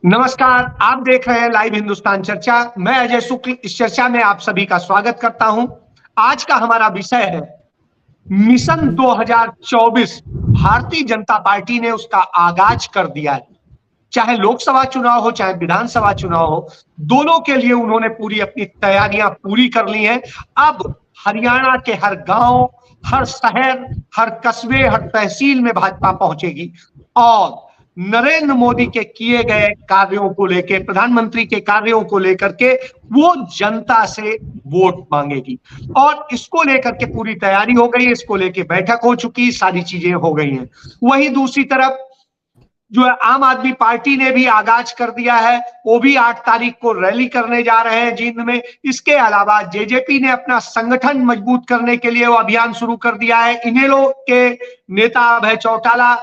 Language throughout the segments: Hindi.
नमस्कार, आप देख रहे हैं लाइव हिंदुस्तान चर्चा। मैं अजय शुक्ल इस चर्चा में आप सभी का स्वागत करता हूं। आज का हमारा विषय है मिशन 2024। भारतीय जनता पार्टी ने उसका आगाज कर दिया है। चाहे लोकसभा चुनाव हो, चाहे विधानसभा चुनाव हो, दोनों के लिए उन्होंने पूरी अपनी तैयारियां पूरी कर ली हैं। अब हरियाणा के हर गांव, हर शहर, हर कस्बे, हर तहसील में भाजपा पहुंचेगी और नरेंद्र मोदी के किए गए कार्यों को लेकर, प्रधानमंत्री के कार्यों को लेकर के वो जनता से वोट मांगेगी। और इसको लेकर के पूरी तैयारी हो गई, इसको लेकर बैठक हो चुकी, सारी चीजें हो गई हैं। वहीं दूसरी तरफ जो है आम आदमी पार्टी ने भी आगाज कर दिया है। वो भी 8 तारीख को रैली करने जा रहे हैं जींद में। इसके अलावा जेजेपी ने अपना संगठन मजबूत करने के लिए वो अभियान शुरू कर दिया है। इनेलो के नेता अभय चौटाला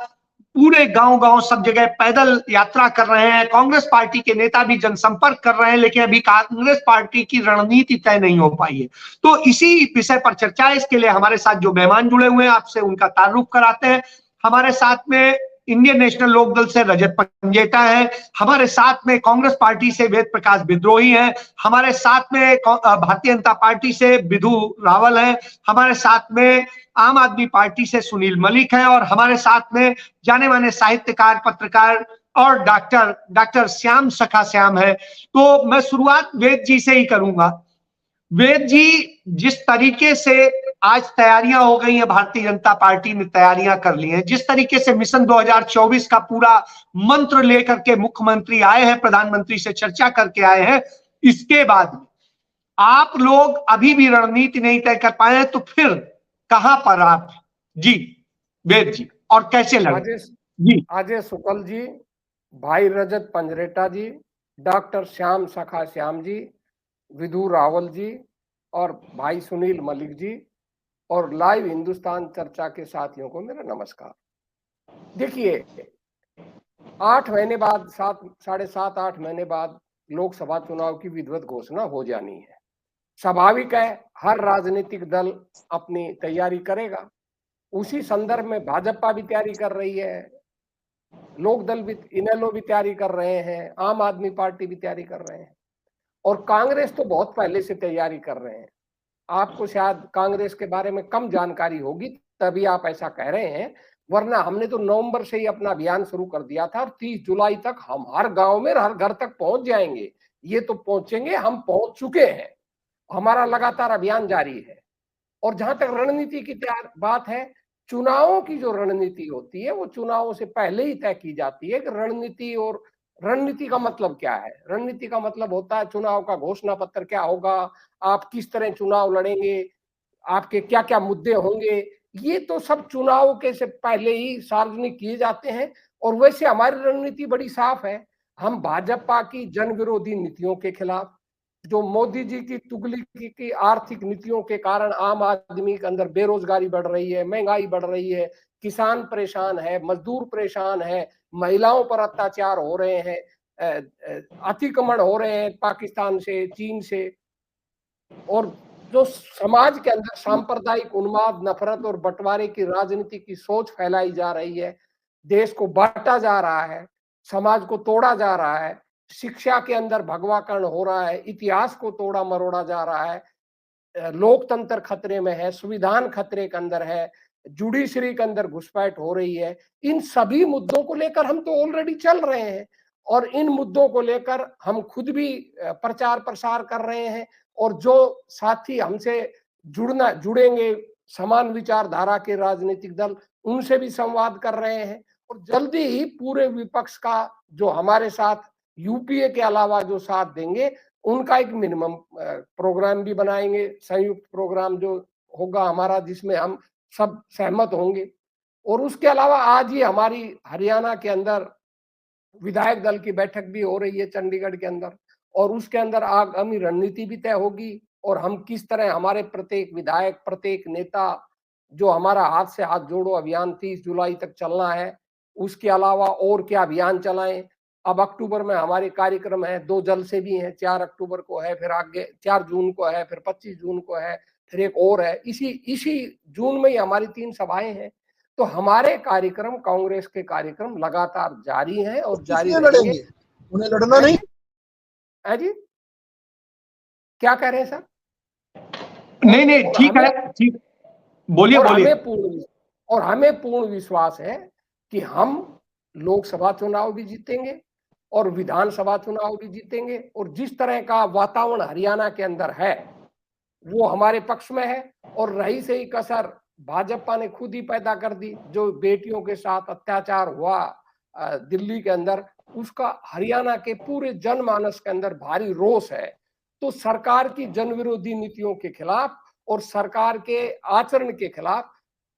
पूरे गांव-गांव सब जगह पैदल यात्रा कर रहे हैं। कांग्रेस पार्टी के नेता भी जनसंपर्क कर रहे हैं, लेकिन अभी कांग्रेस पार्टी की रणनीति तय नहीं हो पाई है। तो इसी विषय पर चर्चा है। इसके लिए हमारे साथ जो मेहमान जुड़े हुए हैं, आपसे उनका तारुफ कराते हैं। हमारे साथ में इंडियन नेशनल लोकदल से रजत पंजेटा है, हमारे साथ में कांग्रेस पार्टी से वेद प्रकाश विद्रोही है, हमारे साथ में भारतीय जनता पार्टी से विधु रावल है, हमारे साथ में आम आदमी पार्टी से सुनील मलिक है और हमारे साथ में जाने माने साहित्यकार, पत्रकार और डॉक्टर श्याम सखा श्याम है। तो मैं शुरुआत वेद जी से ही करूंगा। वेद जी, जिस तरीके से आज तैयारियां हो गई हैं, भारतीय जनता पार्टी ने तैयारियां कर ली हैं, जिस तरीके से मिशन 2024 का पूरा मंत्र लेकर के मुख्यमंत्री आए हैं, प्रधानमंत्री से चर्चा करके आए हैं, इसके बाद आप लोग अभी भी रणनीति नहीं तय कर पाए हैं, तो फिर कहां पर आप जी वेद जी और कैसे लगे? जी अजय शुक्ल जी, भाई रजत पंजरेटा जी, डॉक्टर श्याम सखा श्याम जी, विधु रावल जी और भाई सुनील मलिक जी और लाइव हिंदुस्तान चर्चा के साथियों को मेरा नमस्कार। देखिए, 8 महीने बाद, 7.5-8 महीने बाद लोकसभा चुनाव की विधिवत घोषणा हो जानी है। स्वाभाविक है, हर राजनीतिक दल अपनी तैयारी करेगा। उसी संदर्भ में भाजपा भी तैयारी कर रही है, लोकदल भी, इनेलो भी तैयारी कर रहे हैं, आम आदमी पार्टी भी तैयारी कर रहे हैं और कांग्रेस तो बहुत पहले से तैयारी कर रहे हैं। आपको शायद कांग्रेस के बारे में कम जानकारी होगी, तभी आप ऐसा कह रहे हैं, वरना हमने तो नवंबर से ही अपना अभियान शुरू कर दिया था और 30 जुलाई तक हम हर गांव में, हर घर तक पहुंच जाएंगे। ये तो पहुंचेंगे, हम पहुंच चुके हैं। हमारा लगातार अभियान जारी है। और जहां तक रणनीति की बात है, चुनावों की जो रणनीति होती है वो चुनावों से पहले ही तय की जाती है कि रणनीति, और रणनीति का मतलब क्या है? रणनीति का मतलब होता है चुनाव का घोषणा पत्र क्या होगा, आप किस तरह चुनाव लड़ेंगे, आपके क्या क्या मुद्दे होंगे। ये तो सब चुनाव के से पहले ही सार्वजनिक किए जाते हैं। और वैसे हमारी रणनीति बड़ी साफ है। हम भाजपा की जन विरोधी नीतियों के खिलाफ, जो मोदी जी की तुगली की आर्थिक नीतियों के कारण आम आदमी के अंदर बेरोजगारी बढ़ रही है, महंगाई बढ़ रही है, किसान परेशान है, मजदूर परेशान है, महिलाओं पर अत्याचार हो रहे हैं, अतिक्रमण हो रहे हैं पाकिस्तान से, चीन से, और जो समाज के अंदर सांप्रदायिक उन्माद, नफरत और बंटवारे की राजनीति की सोच फैलाई जा रही है, देश को बांटा जा रहा है, समाज को तोड़ा जा रहा है, शिक्षा के अंदर भगवाकरण हो रहा है, इतिहास को तोड़ा मरोड़ा जा रहा है, लोकतंत्र खतरे में है, संविधान खतरे के अंदर है, जुडिशरी के अंदर घुसपैठ हो रही है। इन सभी मुद्दों को लेकर हम तो ऑलरेडी चल रहे हैं और इन मुद्दों को लेकर हम खुद भी प्रचार प्रसार कर रहे हैं और जो साथी हमसे जुड़ेंगे, समान विचारधारा के राजनीतिक दल, उनसे भी संवाद कर रहे हैं। और जल्दी ही पूरे विपक्ष का जो हमारे साथ यूपीए के अलावा जो साथ देंगे, उनका एक मिनिमम प्रोग्राम भी बनाएंगे, संयुक्त प्रोग्राम जो होगा हमारा, जिसमें हम सब सहमत होंगे। और उसके अलावा आज ही हमारी हरियाणा के अंदर विधायक दल की बैठक भी हो रही है चंडीगढ़ के अंदर, और उसके अंदर आगामी रणनीति भी तय होगी और हम किस तरह, हमारे प्रत्येक विधायक, प्रत्येक नेता, जो हमारा हाथ से हाथ जोड़ो अभियान 30 जुलाई तक चलना है, उसके अलावा और क्या अभियान चलाएं। अब अक्टूबर में हमारे कार्यक्रम है, 2 जलसे भी हैं, 4 अक्टूबर को है, फिर आगे 4 जून को है, फिर 25 जून को है, फिर एक और है। इसी जून में ही हमारी 3 सभाएं हैं। तो हमारे कार्यक्रम, कांग्रेस के कार्यक्रम लगातार जारी हैं और जारी रहेंगे। उन्हें लड़ना नहीं है जी, क्या कह रहे हैं सर? नहीं ठीक है, ठीक, बोलिए बोलिए। और हमें पूर्ण विश्वास है कि हम लोकसभा चुनाव भी जीतेंगे और विधानसभा चुनाव भी जीतेंगे, और जिस तरह का वातावरण हरियाणा के अंदर है वो हमारे पक्ष में है। और रही से ही कसर भाजपा ने खुद ही पैदा कर दी, जो बेटियों के साथ अत्याचार हुआ दिल्ली के अंदर, उसका हरियाणा के पूरे जनमानस के अंदर भारी रोष है। तो सरकार की जन विरोधी नीतियों के खिलाफ और सरकार के आचरण के खिलाफ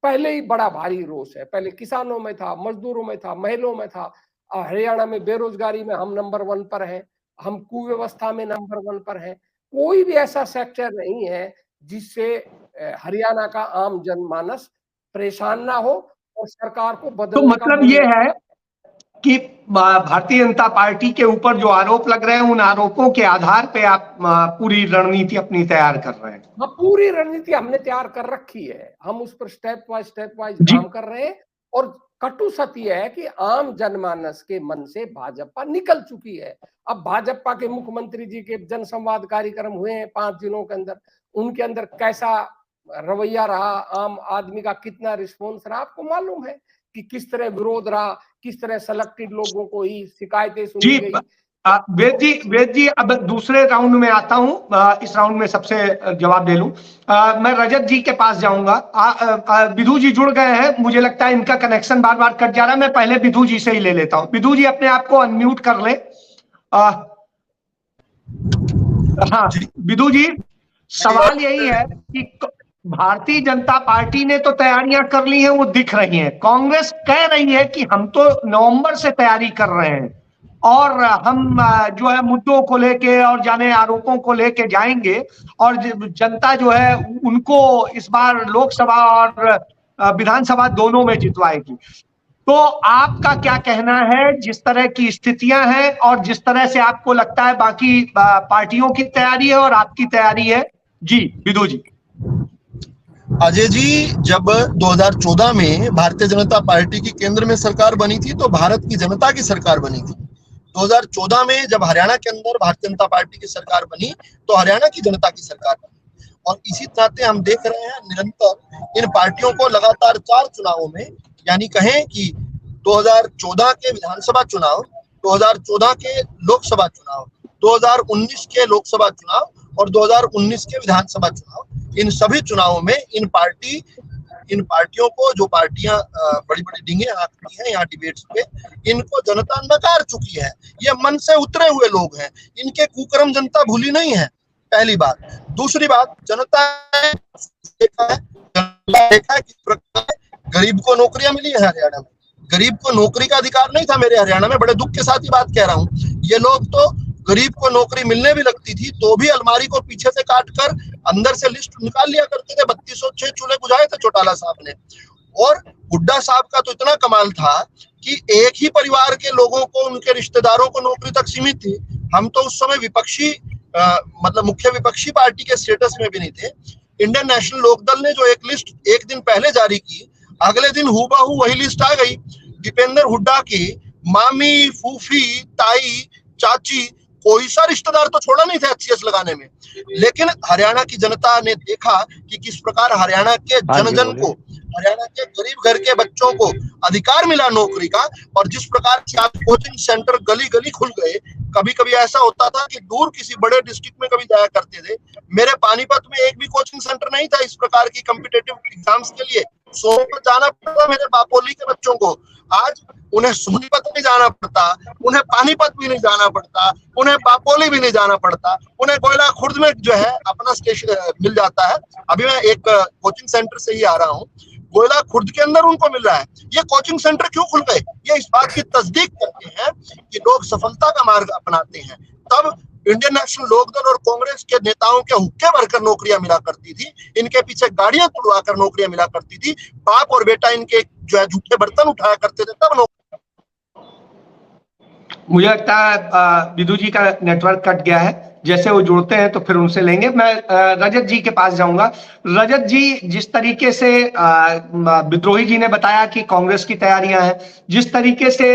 पहले ही बड़ा भारी रोष है। पहले किसानों में था, मजदूरों में था, महिलाओं में था। हरियाणा में बेरोजगारी में हम नंबर 1 पर हैं, हम कुव्यवस्था में नंबर 1 पर हैं। कोई भी ऐसा सेक्टर नहीं है जिससे हरियाणा का आम जनमानस परेशान ना हो और सरकार को बदलने तो मतलब ये है कि भारतीय जनता पार्टी के ऊपर जो आरोप लग रहे हैं, उन आरोपों के आधार पे आप पूरी रणनीति अपनी तैयार कर रहे हैं? हाँ, पूरी रणनीति हमने तैयार कर रखी है। हम उस पर स्टेप वाइज काम कर रहे हैं। और कटु सत्य है कि आम जनमानस के मन से भाजपा निकल चुकी है। अब भाजपा के मुख्यमंत्री जी के जनसंवाद कार्यक्रम हुए हैं 5 दिनों के अंदर, उनके अंदर कैसा रवैया रहा, आम आदमी का कितना रिस्पॉन्स रहा, आपको मालूम है कि किस तरह विरोध रहा, किस तरह सेलेक्टेड लोगों को ही शिकायतें सुनी गई। वेद जी अब दूसरे राउंड में आता हूं, इस राउंड में सबसे जवाब दे लूं। मैं रजत जी के पास जाऊंगा। विधु जी जुड़ गए हैं, मुझे लगता है इनका कनेक्शन बार बार कट जा रहा है। मैं पहले विधु जी से ही ले लेता हूं। विधु जी अपने आप को अनम्यूट कर ले। हाँ विधु जी, सवाल यही है कि भारतीय जनता पार्टी ने तो तैयारियां कर ली हैं, वो दिख रही हैं। कांग्रेस कह रही है कि हम तो नवंबर से तैयारी कर रहे हैं और हम जो है मुद्दों को लेके और जाने आरोपों को लेके जाएंगे और जनता जो है उनको इस बार लोकसभा और विधानसभा दोनों में जितवाएगी। तो आपका क्या कहना है, जिस तरह की स्थितियां हैं और जिस तरह से आपको लगता है बाकी पार्टियों की तैयारी है और आपकी तैयारी है? जी विधु जी। अजय जी, जब 2014 में भारतीय जनता पार्टी की केंद्र में सरकार बनी थी तो भारत की जनता की सरकार बनी थी। 2014 में जब हरियाणा के अंदर भारतीय जनता पार्टी की सरकार बनी तो हरियाणा की जनता की सरकार बनी। और इसी नाते हम देख रहे हैं निरंतर इन पार्टियों को लगातार 4 चुनावों में, यानी कहें कि 2014 के विधानसभा चुनाव, 2014 के लोकसभा चुनाव, 2019 के लोकसभा चुनाव और 2019 के विधानसभा चुनाव, इन सभी चुनावों में इन पार्टियों को, जो पार्टियां बड़ी बड़ी डींगे हाँकती हैं यहाँ डिबेट्स पे, इनको जनता नकार चुकी है। ये मन से उतरे हुए लोग हैं, इनके कुकर्म जनता भूली नहीं है, पहली बात। दूसरी बात, जनता ने देखा है किस प्रकार गरीब को नौकरियां मिली है हरियाणा में। गरीब को नौकरी का अधिकार नहीं था मेरे हरियाणा में, बड़े दुख के साथ ही बात कह रहा हूँ। ये लोग तो गरीब को नौकरी मिलने भी लगती थी तो भी अलमारी को पीछे से काट कर अंदर से लिस्ट निकाल लिया करते थे। 3206 चूल्हे बुझाए थे चौटाला साहब ने। और हुड्डा साहब का तो इतना कमाल था कि एक ही परिवार के लोगों को, उनके रिश्तेदारों को नौकरी तक सीमित थी। हम तो उस समय विपक्षी मतलब मुख्य विपक्षी पार्टी के स्टेटस में भी नहीं थे। इंडियन नेशनल लोकदल ने जो एक लिस्ट एक दिन पहले जारी की, अगले दिन हूबहू वही लिस्ट आ गई। दीपेंद्र हुड्डा की मामी, फूफी, ताई, चाची, कोई सा रिश्तेदार तो छोड़ा नहीं था एचसीएस लगाने में। लेकिन हरियाणा की जनता ने देखा कि किस प्रकार हरियाणा के जन को, हरियाणा के गरीब घर के बच्चों को अधिकार मिला नौकरी का। और जिस प्रकार से कोचिंग सेंटर गली गली खुल गए, कभी कभी ऐसा होता था कि दूर किसी बड़े डिस्ट्रिक्ट में कभी जाया करते थे। मेरे पानीपत में एक भी कोचिंग सेंटर नहीं था इस प्रकार की कॉम्पिटिटिव एग्जाम्स के लिए। सोनीपत जाना पड़ता मेरे बापोली के बच्चों को। आज उन्हें सोनीपत नहीं जाना पड़ता, उन्हें पानीपत भी नहीं जाना पड़ता, उन्हें बापोली भी नहीं जाना पड़ता, उन्हें गोयला खुर्द में जो है अपना स्टेशन मिल जाता है। अभी मैं एक कोचिंग सेंटर से ही आ रहा हूँ, गोयला खुर्द के अंदर उनको मिल रहा है। ये कोचिंग सेंटर क्यों खुल गए? ये इस बात की तस्दीक करते हैं कि लोग सफलता का मार्ग अपनाते हैं। तब इंडियन नेशनल लोकदल और कांग्रेस के नेताओं के हुक्के भरकर नौकरियां मिला करती थी, इनके पीछे गाड़ियां तुड़वा कर नौकरियां मिला करती थी। बाप और बेटा इनके जो है झूठे बर्तन उठाया करते थे, तब नौकरी। मुझे लगता है विधु जी का नेटवर्क कट गया है। जैसे वो जुड़ते हैं तो फिर उनसे लेंगे। मैं रजत जी के पास जाऊंगा। रजत जी, जिस तरीके से विद्रोही जी ने बताया कि कांग्रेस की तैयारियां हैं, जिस तरीके से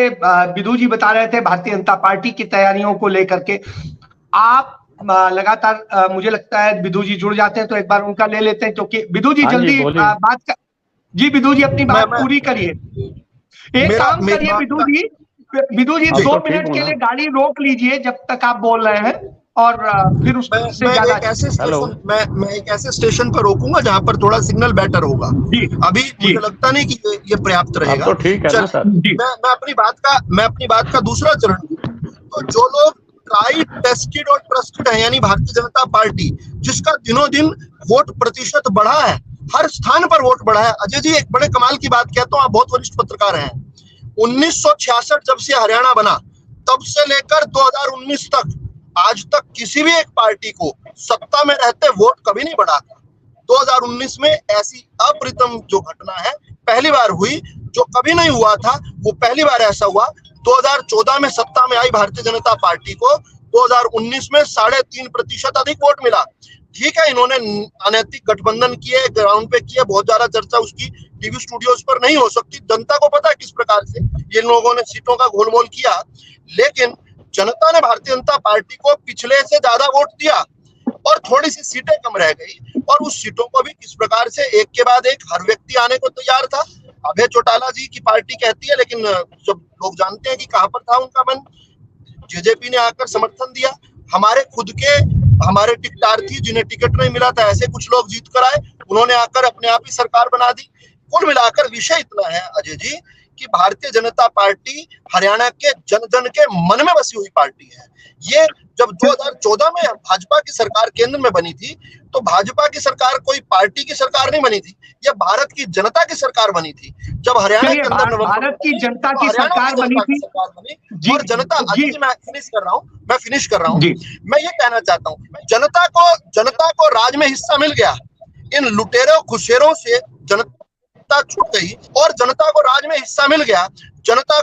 विदु जी बता रहे थे भारतीय जनता पार्टी की तैयारियों को लेकर के, आप लगातार मुझे लगता है विदु जी जुड़ जाते हैं तो एक बार उनका ले लेते हैं, क्योंकि विदु जी हाँ जी, जल्दी बोलिए। बात कर। जी विदु जी, अपनी बात मैं पूरी करिए। एक मेरा काम मेरी करिए बात विदु जी, विदु जी अब 2 तो ठीक मिनट हूँ के ना। लिए गाड़ी रोक लीजिए जब तक आप बोल रहे हैं, और फिर उससे मैं ज्यादा। एक ऐसे हेलो। स्टेशन मैं एक ऐसे स्टेशन पर रोकूंगा जहां पर थोड़ा सिग्नल बेटर होगा। जी अभी जी मुझे लगता नहीं कि ये पर्याप्त अब रहेगा। तो ठीक है ना चलिए, सर। जी मैं अपनी बात का दूसरा चरण लूं। तो जो लोग ट्राइड, टेस्टेड और ट्रस्टेड है, यानी भारतीय जनता पार्टी, जिसका दिनों दिन वोट प्रतिशत बढ़ा है, हर स्थान पर वोट बढ़ा है। अजय जी, एक बड़े कमाल की बात कहता हूँ, आप बहुत वरिष्ठ पत्रकार हैं। 1966 जब से हरियाणा बना, तब से लेकर 2019 तक, आज तक किसी भी एक पार्टी को सत्ता में रहते वोट कभी नहीं बढ़ा था। 2019 में ऐसी अप्रतिम जो घटना है, पहली बार हुई, जो कभी नहीं हुआ था, वो पहली बार ऐसा हुआ। 2014 में सत्ता में आई भारतीय जनता पार्टी को 2019 में 3.5% अधिक वोट मिला। ठीक है, इन्होंने अनैतिक गठबंधन किए, ग्राउंड पे किए, बहुत ज्यादा चर्चा उसकी टीवी स्टूडियोज पर नहीं हो सकती। जनता को पता है किस प्रकार से ये लोगों ने सीटों का घोलमोल किया, लेकिन जनता ने भारतीय जनता पार्टी को पिछले से ज्यादा वोट दिया और थोड़ी सी सीटें कम रह गई। और उस सीटों को भी किस प्रकार से एक के बाद एक हर व्यक्ति आने को तैयार था। अभय चौटाला जी की पार्टी कहती है, लेकिन जब लोग जानते हैं कि कहां पर था उनका मन, जेजेपी ने आकर समर्थन दिया। हमारे टिकटार्थी जिन्हें टिकट नहीं मिला था, ऐसे कुछ लोग जीत कर आए, उन्होंने आकर अपने आप ही सरकार बना दी। कुल मिलाकर विषय इतना है अजय जी कि भारतीय जनता पार्टी हरियाणा के जन जन के मन में बसी हुई पार्टी है। ये जब 2014 में भाजपा की सरकार केंद्र में बनी थी, तो भाजपा की सरकार कोई पार्टी की सरकार नहीं बनी थी, यह भारत की जनता की सरकार बनी थी। जब हरियाणा के अंदर भारत की जनता की हरियाणा सरकार की बनी जनता की थी सरकार बनी जी। और जनता, जी अजय जी मैं फिनिश कर रहा हूँ। जी मैं ये कहना चाहता हूँ, जनता को राज में हिस्सा मिल गया। इन लुटेरों खुशेरों से जनता छूट गई और जनता को राज में हिस्सा मिल गया। जनता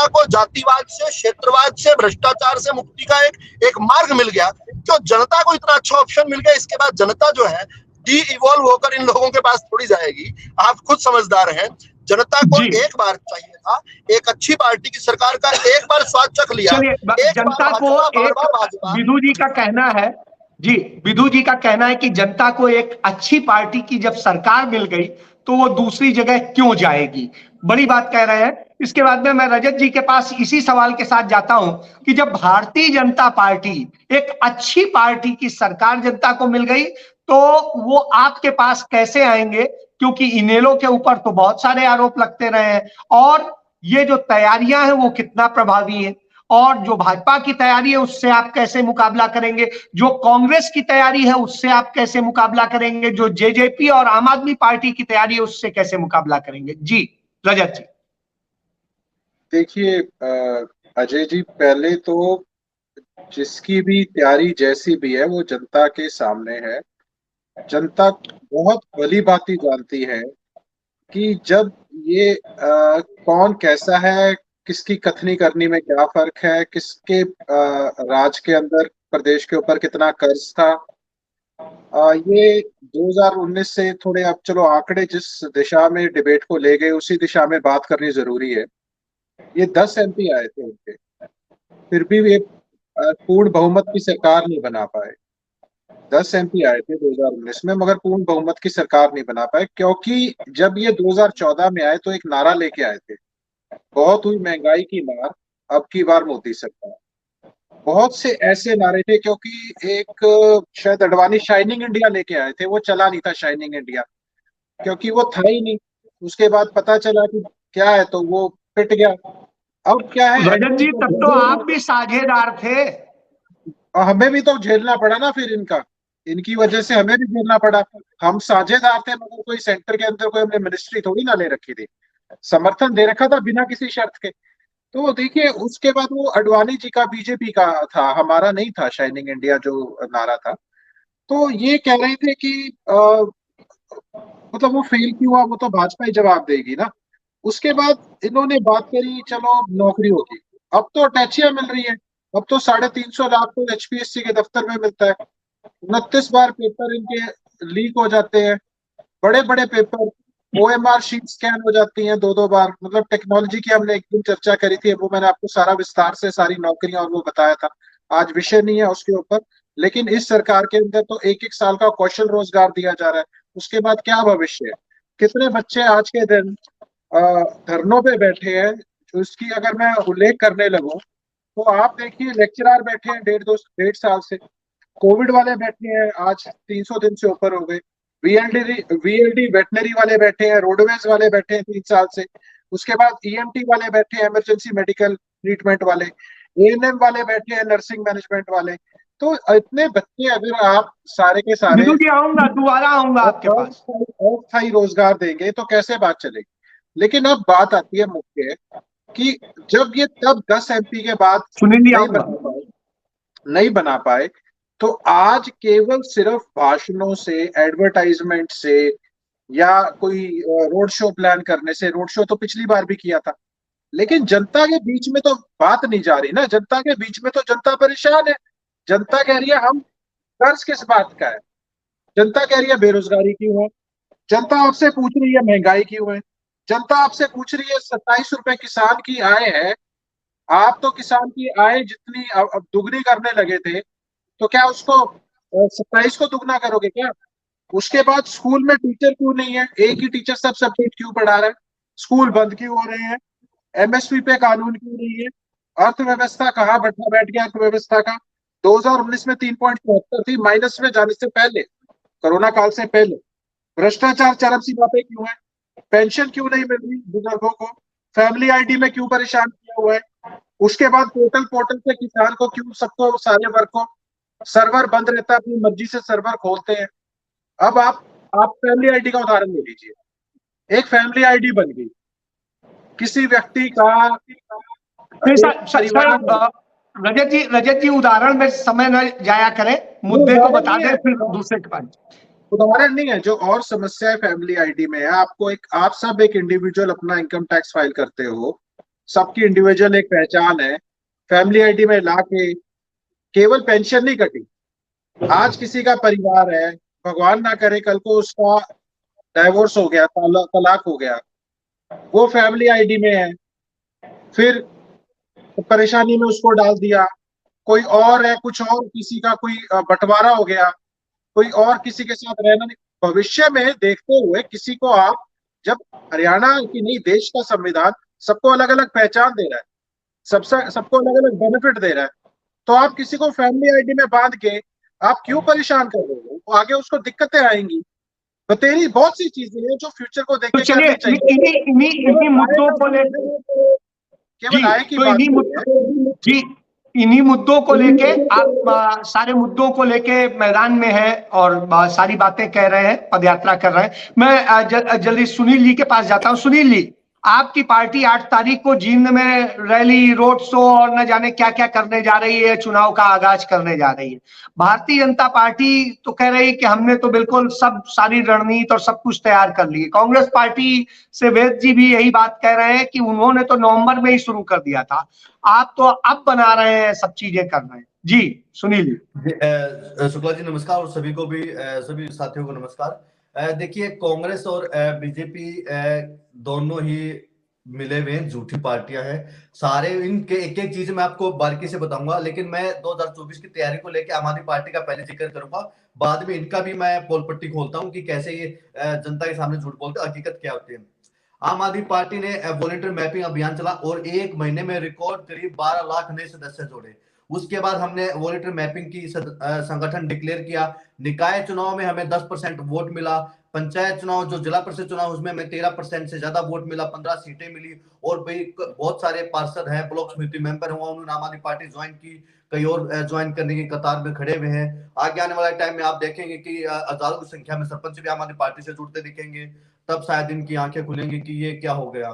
को जातिवाद से, क्षेत्रवाद से, भ्रष्टाचार से मुक्ति का एक मार्ग मिल गया। तो जनता को इतना अच्छा ऑप्शन मिल गया, इसके बाद जनता जो है डी इवॉल्व होकर इन लोगों के पास थोड़ी जाएगी। आप खुद समझदार हैं, जनता को एक बार चाहिए था एक अच्छी पार्टी की सरकार का, एक बार स्वाद चख लिया। चलिए, जनता को एक, विदु जी का कहना है जी, विदु जी का कहना है कि जनता को एक अच्छी पार्टी की जब सरकार मिल गई तो वो दूसरी जगह क्यों जाएगी। बड़ी बात कह रहे हैं। इसके बाद में मैं रजत जी के पास इसी सवाल के साथ जाता हूं कि जब भारतीय जनता पार्टी एक अच्छी पार्टी की सरकार जनता को मिल गई, तो वो आपके पास कैसे आएंगे, क्योंकि इनेलो के ऊपर तो बहुत सारे आरोप लगते रहे हैं, और ये जो तैयारियां हैं वो कितना प्रभावी है, और जो भाजपा की तैयारी है उससे आप कैसे मुकाबला करेंगे, जो कांग्रेस की तैयारी है उससे आप कैसे मुकाबला करेंगे, जो जेजेपी और आम आदमी पार्टी की तैयारी है उससे कैसे मुकाबला करेंगे। जी रजत जी। देखिए अजय जी, पहले तो जिसकी भी तैयारी जैसी भी है वो जनता के सामने है। जनता बहुत भली भांति जानती है कि जब ये कौन कैसा है, किसकी कथनी करनी में क्या फर्क है, किसके राज के अंदर प्रदेश के ऊपर कितना कर्ज था। ये 2019 से थोड़े, अब चलो आंकड़े जिस दिशा में डिबेट को ले गए उसी दिशा में बात करनी जरूरी है। ये 10 एमपी आए थे उनके, फिर भी ये पूर्ण बहुमत की सरकार नहीं बना पाए। 10 एमपी आए थे 2019 में, मगर पूर्ण बहुमत की सरकार नहीं बना पाए, क्योंकि जब ये 2014 में आए तो एक नारा लेके आए थे, बहुत हुई महंगाई की मार, अब की बार मोदी सरकार। बहुत से ऐसे नारे थे, क्योंकि एक शायद अडवाणी शाइनिंग इंडिया लेके आए थे, वो चला नहीं था शाइनिंग इंडिया, क्योंकि वो था ही नहीं। उसके बाद पता चला कि क्या है तो वो पिट गया। अब क्या है रजत जी, तब तो आप भी साझेदार थे। हमें भी तो झेलना पड़ा ना, फिर इनकी वजह से हमें भी झेलना पड़ा। हम साझेदार थे, मगर कोई सेंटर के अंदर कोई हमने मिनिस्ट्री थोड़ी ना ले रखी थी, समर्थन दे रखा था बिना किसी शर्त के। तो देखिए, उसके बाद वो अडवाणी जी का, बीजेपी का था, हमारा नहीं था शाइनिंग इंडिया जो नारा था। तो ये कह रहे थे कि मतलब वो फेल क्यों हुआ, वो तो भाजपा ही जवाब देगी ना। उसके बाद इन्होंने बात करी, चलो नौकरी होगी, अब तो अटैचियां मिल रही है। अब तो 350 लाख तो HPSC के दफ्तर में मिलता है। 29 बार पेपर इनके लीक हो जाते हैं, बड़े बड़े पेपर। OMR शीट स्कैन हो जाती हैं 2-2 बार। मतलब टेक्नोलॉजी की हमने एक दिन चर्चा करी थी, वो मैंने आपको सारा विस्तार से सारी नौकरियां और वो बताया था। आज विषय नहीं है उसके ऊपर, लेकिन इस सरकार के अंदर तो 1-1 साल का कौशल रोजगार दिया जा रहा है। उसके बाद क्या भविष्य है? कितने बच्चे आज के दिन धरनों पे बैठे हैं। उसकी अगर मैं उल्लेख करने लगूं तो आप देखिए, लेक्चरार बैठे हैं 1.5 साल से। कोविड वाले बैठे हैं, आज 300 दिन से ऊपर हो गए। VLD वेटनरी वाले बैठे हैं, रोडवेज वाले बैठे हैं 3 साल से। उसके बाद EMT वाले बैठे हैं, इमरजेंसी मेडिकल ट्रीटमेंट वाले। ANM वाले बैठे हैं, नर्सिंग मैनेजमेंट वाले। तो इतने बच्चे अगर आप सारे के सारे विदु जी आऊंगा, दोबारा आऊंगा आपके पास। अस्थायी रोजगार देंगे तो कैसे बात चलेगी? लेकिन अब बात आती है मुख्य कि जब ये तब 10 MP के बाद सुनील जी नहीं आऊंगा। बना पाए, नहीं बना पाए, तो आज केवल सिर्फ भाषणों से, एडवर्टाइजमेंट से, या कोई रोड शो प्लान करने से। रोड शो तो पिछली बार भी किया था, लेकिन जनता के बीच में तो बात नहीं जा रही ना। जनता के बीच में तो जनता परेशान है। जनता कह रही है हम कर्ज किस बात का है, जनता कह रही है बेरोजगारी क्यों है, जनता आपसे पूछ रही है महंगाई क्यों है, जनता आपसे पूछ रही है 27 रुपए किसान की आय है। आप तो किसान की आय जितनी अब दुगनी करने लगे थे, तो क्या उसको 27 को दुगना करोगे क्या? उसके बाद स्कूल में टीचर क्यों नहीं है? एक ही टीचर सब सब्जेक्ट क्यों पढ़ा रहा है? स्कूल बंद क्यों हो रहे हैं? MSP पे कानून क्यों नहीं है? अर्थव्यवस्था कहाँ बैठ गया अर्थव्यवस्था का? 2019 में 3.74 थी, माइनस में जाने से पहले, कोरोना काल से पहले। भ्रष्टाचार चरम सीमा पे क्यों है? पेंशन क्यों नहीं मिल रही बुजुर्गों को? फैमिली ID में क्यों परेशान किया हुआ है? उसके बाद पोर्टल से किसान को क्यों, सबको, सारे वर्ग को सर्वर बंद रहता है, अपनी मर्जी से सर्वर खोलते हैं। अब आप फैमिली ID का उदाहरण ले लीजिए। एक फैमिली ID बन गई किसी व्यक्ति का, नहीं एक परिवार में। रजत जी उदाहरण में समय न जाया करें, मुद्दे को बता दें फिर दूसरे के पास। उदाहरण नहीं है, जो और समस्या फैमिली ID में है। आपको आप सब एक इंडिविजुअल अपना इनकम टैक्स फाइल करते हो, सबकी इंडिविजुअल एक पहचान है। फैमिली ID में लाके केवल पेंशन नहीं कटी, आज किसी का परिवार है, भगवान ना करे कल को उसका डाइवोर्स हो गया, तलाक हो गया, वो फैमिली ID में है, फिर परेशानी में उसको डाल दिया। कोई और है, कुछ और किसी का कोई बंटवारा हो गया, कोई और किसी के साथ रहना नहीं। भविष्य में देखते हुए किसी को आप, जब हरियाणा की नहीं, देश का संविधान सबको अलग अलग पहचान दे रहा है, सबको अलग अलग बेनिफिट दे रहा है, तो आप किसी को फैमिली ID में बांध के आप क्यों परेशान कर रहे हो? आगे उसको दिक्कतें आएंगी। बतेरी बहुत सी चीजें हैं जो फ्यूचर को देख तो के चलिए करनी चाहिए। इन्हीं मुद्दों को लेकर केवल आय की तो बात इन्हीं नहीं है। जी इन्हीं मुद्दों को लेके आप सारे मुद्दों को लेके मैदान में हैं और सारी बातें कह रहे हैं, पदयात्रा कर रहे हैं। मैं जल्दी सुनील जी के पास जाता हूं। सुनील जी, आपकी पार्टी 8 तारीख को जींद में रैली, रोड शो और न जाने क्या क्या करने जा रही है, चुनाव का आगाज करने जा रही है। भारतीय जनता पार्टी तो कह रही है कि हमने तो बिल्कुल सारी रणनीति और सब कुछ तैयार कर ली है। कांग्रेस पार्टी से वेद जी भी यही बात कह रहे हैं कि उन्होंने तो नवंबर में ही शुरू कर दिया था, आप तो अब बना रहे हैं, सब चीजें कर रहे हैं। जी सुनील जी। शुक्ला जी नमस्कार, और सभी को भी, सभी साथियों को नमस्कार। देखिए, कांग्रेस और बीजेपी दोनों ही मिले हुए झूठी पार्टियां हैं। सारे इनके एक एक चीज मैं आपको बारीकी से बताऊंगा, लेकिन मैं 2024 की तैयारी को लेकर आम आदमी पार्टी का पहले जिक्र करूंगा, बाद में इनका भी मैं पोल पट्टी खोलता हूं कि कैसे ये जनता के सामने झूठ बोलते, हकीकत क्या होती है। आम आदमी पार्टी ने वॉलंटियर मैपिंग अभियान चला और 1 महीने में रिकॉर्ड करीब 12 लाख नए सदस्य जोड़े। उसके बाद हमने वॉलंटियर मैपिंग की संगठन डिक्लेयर किया। निकाय चुनाव में हमें 10% वोट मिला। पंचायत चुनाव, जो जिला परिषद चुनाव, उसमें हमें 13% से ज्यादा वोट मिला, 15 सीटें मिली। और भाई बहुत सारे पार्षद हैं, ब्लॉक समिति मेंबर हुआ, उन्होंने आम आदमी पार्टी ज्वाइन की, कई और ज्वाइन करने की कतार में खड़े हुए हैं। आगे आने वाले टाइम में आप देखेंगे कि हजारों की संख्या में सरपंच भी आम आदमी पार्टी से जुड़ते दिखेंगे। तब शायद इनकी आंखें खुलेंगी कि ये क्या हो गया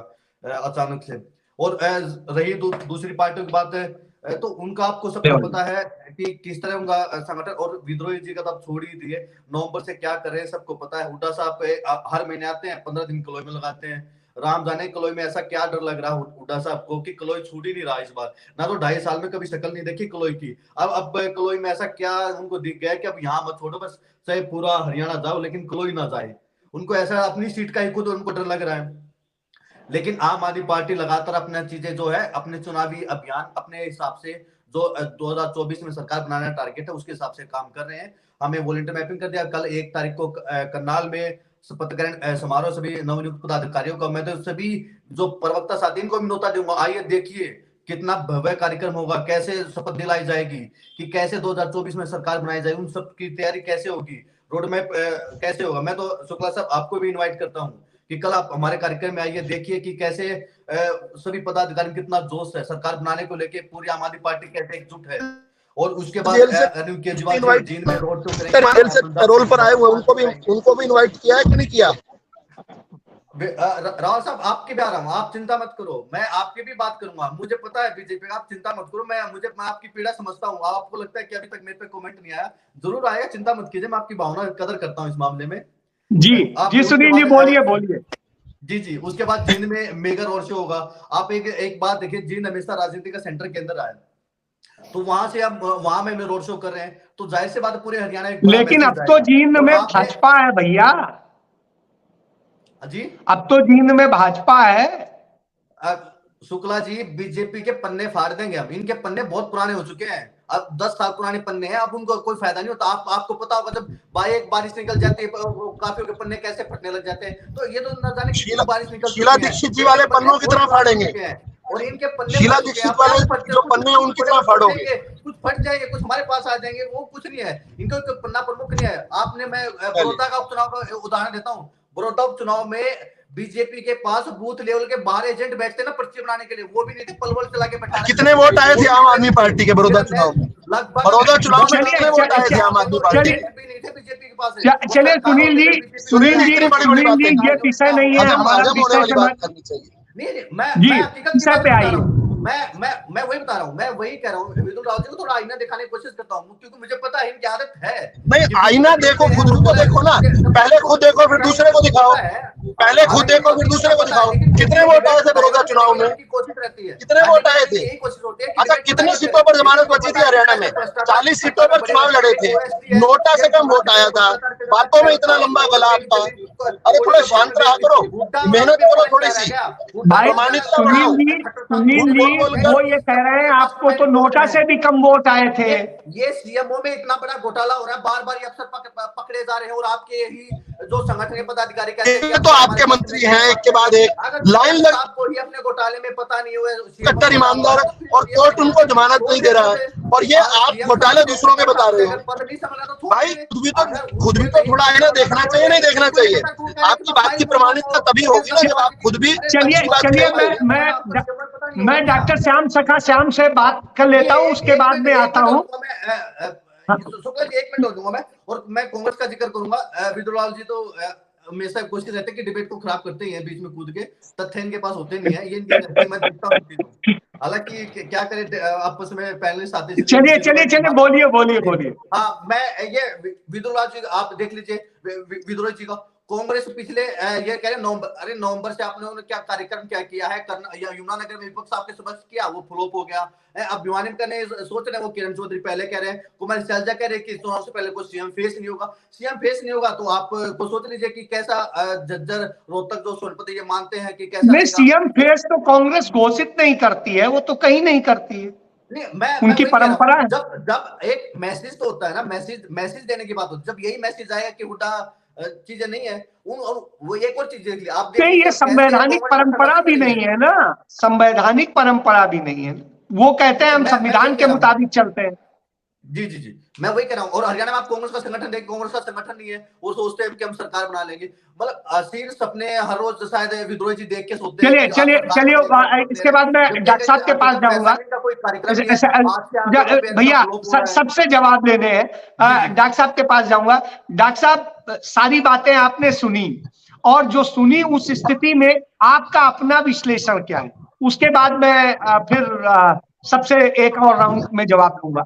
अचानक से। और रही दूसरी पार्टियों की बात, तो उनका आपको सबको पता है कि किस तरह उनका संगठन, और विद्रोही जी का तो आप छोड़ ही दिए, नवंबर से क्या कर रहे हैं सबको पता है। हुड्डा साहब हर महीने आते हैं, 15 दिन कॉलोनी में लगाते हैं। राम जाने कलोई में ऐसा क्या डर लग रहा है हुड्डा साहब को कि कलोई छूट ही नहीं रहा इस बार। ना तो 2.5 साल में कभी शक्ल नहीं देखी कलोई की, अब कलोई में ऐसा क्या उनको दिख गया कि अब यहाँ मत छोड़ो, बस चाहे पूरा हरियाणा जाओ लेकिन कलोई ना जाए। उनको ऐसा अपनी सीट का ही खुद उनको डर लग रहा है। लेकिन आम आदमी पार्टी लगातार अपना चीजें जो है अपने चुनावी अभियान अपने हिसाब से जो 2024 में सरकार बनाना टारगेट है उसके हिसाब से काम कर रहे हैं। हमें वॉलंटियर मैपिंग कर दिया, कल 1 तारीख को करनाल में शपथ ग्रहण समारोह सभी नवनियुक्त पदाधिकारियों को, मैं तो सभी जो प्रवक्ता साथी इनको भी न्योता दूंगा, आइए देखिए कितना भव्य कार्यक्रम होगा, कैसे शपथ दिलाई जाएगी, कि कैसे 2024 में सरकार बनाई जाएगी, उन सब की तैयारी कैसे होगी, रोड मैप कैसे होगा। मैं तो शुक्ला साहब आपको भी इन्वाइट करता हूँ कि कल आप हमारे कार्यक्रम में आइए, देखिए कि कैसे सभी पदाधिकारी कितना जोश है सरकार बनाने को लेके, पूरी आम आदमी पार्टी कैसे एकजुट है। और उसके बाद अरविंद केजरीवाल जींद में रोड शो करेंगे। रोल पर आए हुए उनको भी इनवाइट किया है कि नहीं किया? रावल साहब आपके भी आ रहा हूँ, आप चिंता मत करो, मैं आपकी भी बात करूंगा, मुझे पता है बीजेपी, आप चिंता मत करो, मैं आपकी पीड़ा समझता हूँ। आपको लगता है कि अभी तक मेरे पे कमेंट नहीं आया, जरूर आएगा, चिंता मत कीजिए, मैं आपकी भावना कदर करता हूँ इस मामले में। जी सुनील जी बोलिए। जी उसके बाद जींद में मेगा रोड शो होगा। आप एक बात देखिए, जींद हमेशा राजनीति का सेंटर के अंदर आया, तो वहां से अब वहां में रोड शो कर रहे हैं, तो जाहिर सी बात पूरे हरियाणा में, लेकिन अब तो जींद में भाजपा है भैया जी, अब तो जींद में भाजपा है। शुक्ला जी बीजेपी के पन्ने फाड़ देंगे हम, इनके पन्ने बहुत पुराने हो चुके हैं, अब 10 साल पुराने पन्ने हैं, अब उनको कोई फायदा नहीं होता। आपको पता होगा जब बारिश निकल जाती है काफियों के पन्ने कैसे फटने लग जाते हैं, तो ये तो न जाने कितनी बारिश निकल शीला दीक्षित जी वाले पन्नों की तरह फाड़ेंगे, और इनके पन्ने शीला दीक्षित वाले जो पन्ने उनकी तरह फाड़ोगे, कुछ फट जाएंगे, कुछ हमारे पास आ जाएंगे, वो कुछ नहीं है, इनका पन्ना प्रमुख नहीं है। आपने, मैं बड़ौदा का उपचुनाव का उदाहरण देता हूँ, बड़ौदा उपचुनाव में बीजेपी के पास बूथ लेवल के बाहर एजेंट बैठते ना पर्ची बनाने के लिए, वो भी नहीं थे, पलवल चला के बैठा। कितने वोट आए थे आम आदमी पार्टी के बड़ौदा चुनाव में? लगभग बड़ौदा चुनाव में कितने वोट आए थे आम आदमी पार्टी के? बीजेपी के पास। चलिए सुनील जी ये विषय नहीं है हमारा, विषय करनी चाहिए। नहीं मैं हकीकत पे आइए, मैं वही बता रहा हूँ, मैं वही कह रहा हूँ, विदुर राव जी को थोड़ा आईना दिखाने की कोशिश करता हूँ, क्योंकि मुझे पता है इनकी आदत है। नहीं, आईना देखो, खुद को देखो ना, पहले खुद देखो फिर दूसरे को दिखाओ, पहले खुद देखो फिर दूसरे को दिखाओ। कितने वोट आए थे बड़ौदा चुनाव में? कितने वोट आए थे? अच्छा, कितनी सीटों पर जमानत बची थी हरियाणा में? 40 सीटों पर चुनाव लड़े थे, नोटा से कम वोट आया था, बातों में इतना लंबा गला था। अरे थोड़ा शांत रहा करो, मेहनत करो थोड़ी सी। सुनील जी वो ये कह रहे हैं आपको तो नोटा से भी कम वोट आए थे। ये सीएमओ में इतना बड़ा घोटाला हो रहा है, बार बार ये अफसर पकड़े जा रहे हैं, और आपके ही जो संगठन के पदाधिकारी कहते हैं तो आपके मंत्री हैं एक के बाद एक, लाइन लग, आपको ही अपने घोटाले में पता नहीं हुआ, कट्टर ईमानदार, और कोर्ट उनको जमानत नहीं दे रहा है, और ये आप घोटाले दूसरों के बता रहे हो। भाई खुद भी तो थोड़ा आईना देखना चाहिए, नहीं देखना चाहिए? आपकी बात की प्रमाणिकता तभी होगी ना जब आप खुद भी। चलिए मैं डॉक्टर श्याम से बात कर लेता हूँ, उसके बाद में आता हूँ। शुक्ला जी 1 मिनट हो दूंगा मैं, और मैं कांग्रेस का जिक्र करूंगा। विदुरलाल जी तो हमेशा कोशिश रहते हैं कि डिबेट को खराब करते ही हैं, बीच में कूद के, तथ्य इनके पास होते नहीं है, ये मैं देखता हूँ। हालांकि क्या करें, आपस में पैनलिस्ट आते। चलिए बोलिए। हाँ, मैं ये विदुरलाल जी आप देख लीजिए, विदुरलाल जी का कांग्रेस पिछले ये कह रहे नवंबर से आपने क्या कार्यक्रम क्या किया है, यमुनानगर में विपक्ष आपके समक्ष किया, वो फ्लॉप हो गया। अब भिवानी करने सोच रहे हैं, वो किरण चौधरी पहले कह रहे हैं, कुमारी सैलजा कह रहे हैं कि चुनाव से पहले कोई सीएम फेस नहीं होगा, तो आप को सोच लीजिए कि कैसा झज्जर रोहतक जो सोनपत ये मानते हैं कि कैसा नहीं, सीएम फेस तो कांग्रेस घोषित नहीं करती है, वो तो कहीं नहीं करती है, उनकी परंपरा है। जब एक मैसेज तो होता है ना, मैसेज देने की बात होती है, जब यही मैसेज आएगा कि हुड्डा चीजें नहीं है, वो एक और चीज देख लिया आप, ये संवैधानिक परंपरा भी नहीं है ना, संवैधानिक परंपरा भी नहीं है। वो कहते हैं हम संविधान के मुताबिक चलते हैं। जी मैं वही कह रहा हूँ। और हरियाणा में आप कांग्रेस का संगठन देखें, कांग्रेस का संगठन नहीं है, वो सोचते हैं कि हम सरकार बना लेंगे, मतलब असीर सपने हर रोज शायद विद्रोही जी देख के सोचते हैं। चलिए इसके बाद मैं डॉक्टर साहब के पास जाऊंगा भैया, सबसे जवाब लेने हैं, डॉक्टर साहब के पास जाऊंगा। डॉक्टर साहब, सारी बातें आपने सुनी, और जो सुनी उस स्थिति में आपका अपना विश्लेषण क्या है, उसके बाद मैं फिर सबसे एक और राउंड में जवाब दूंगा।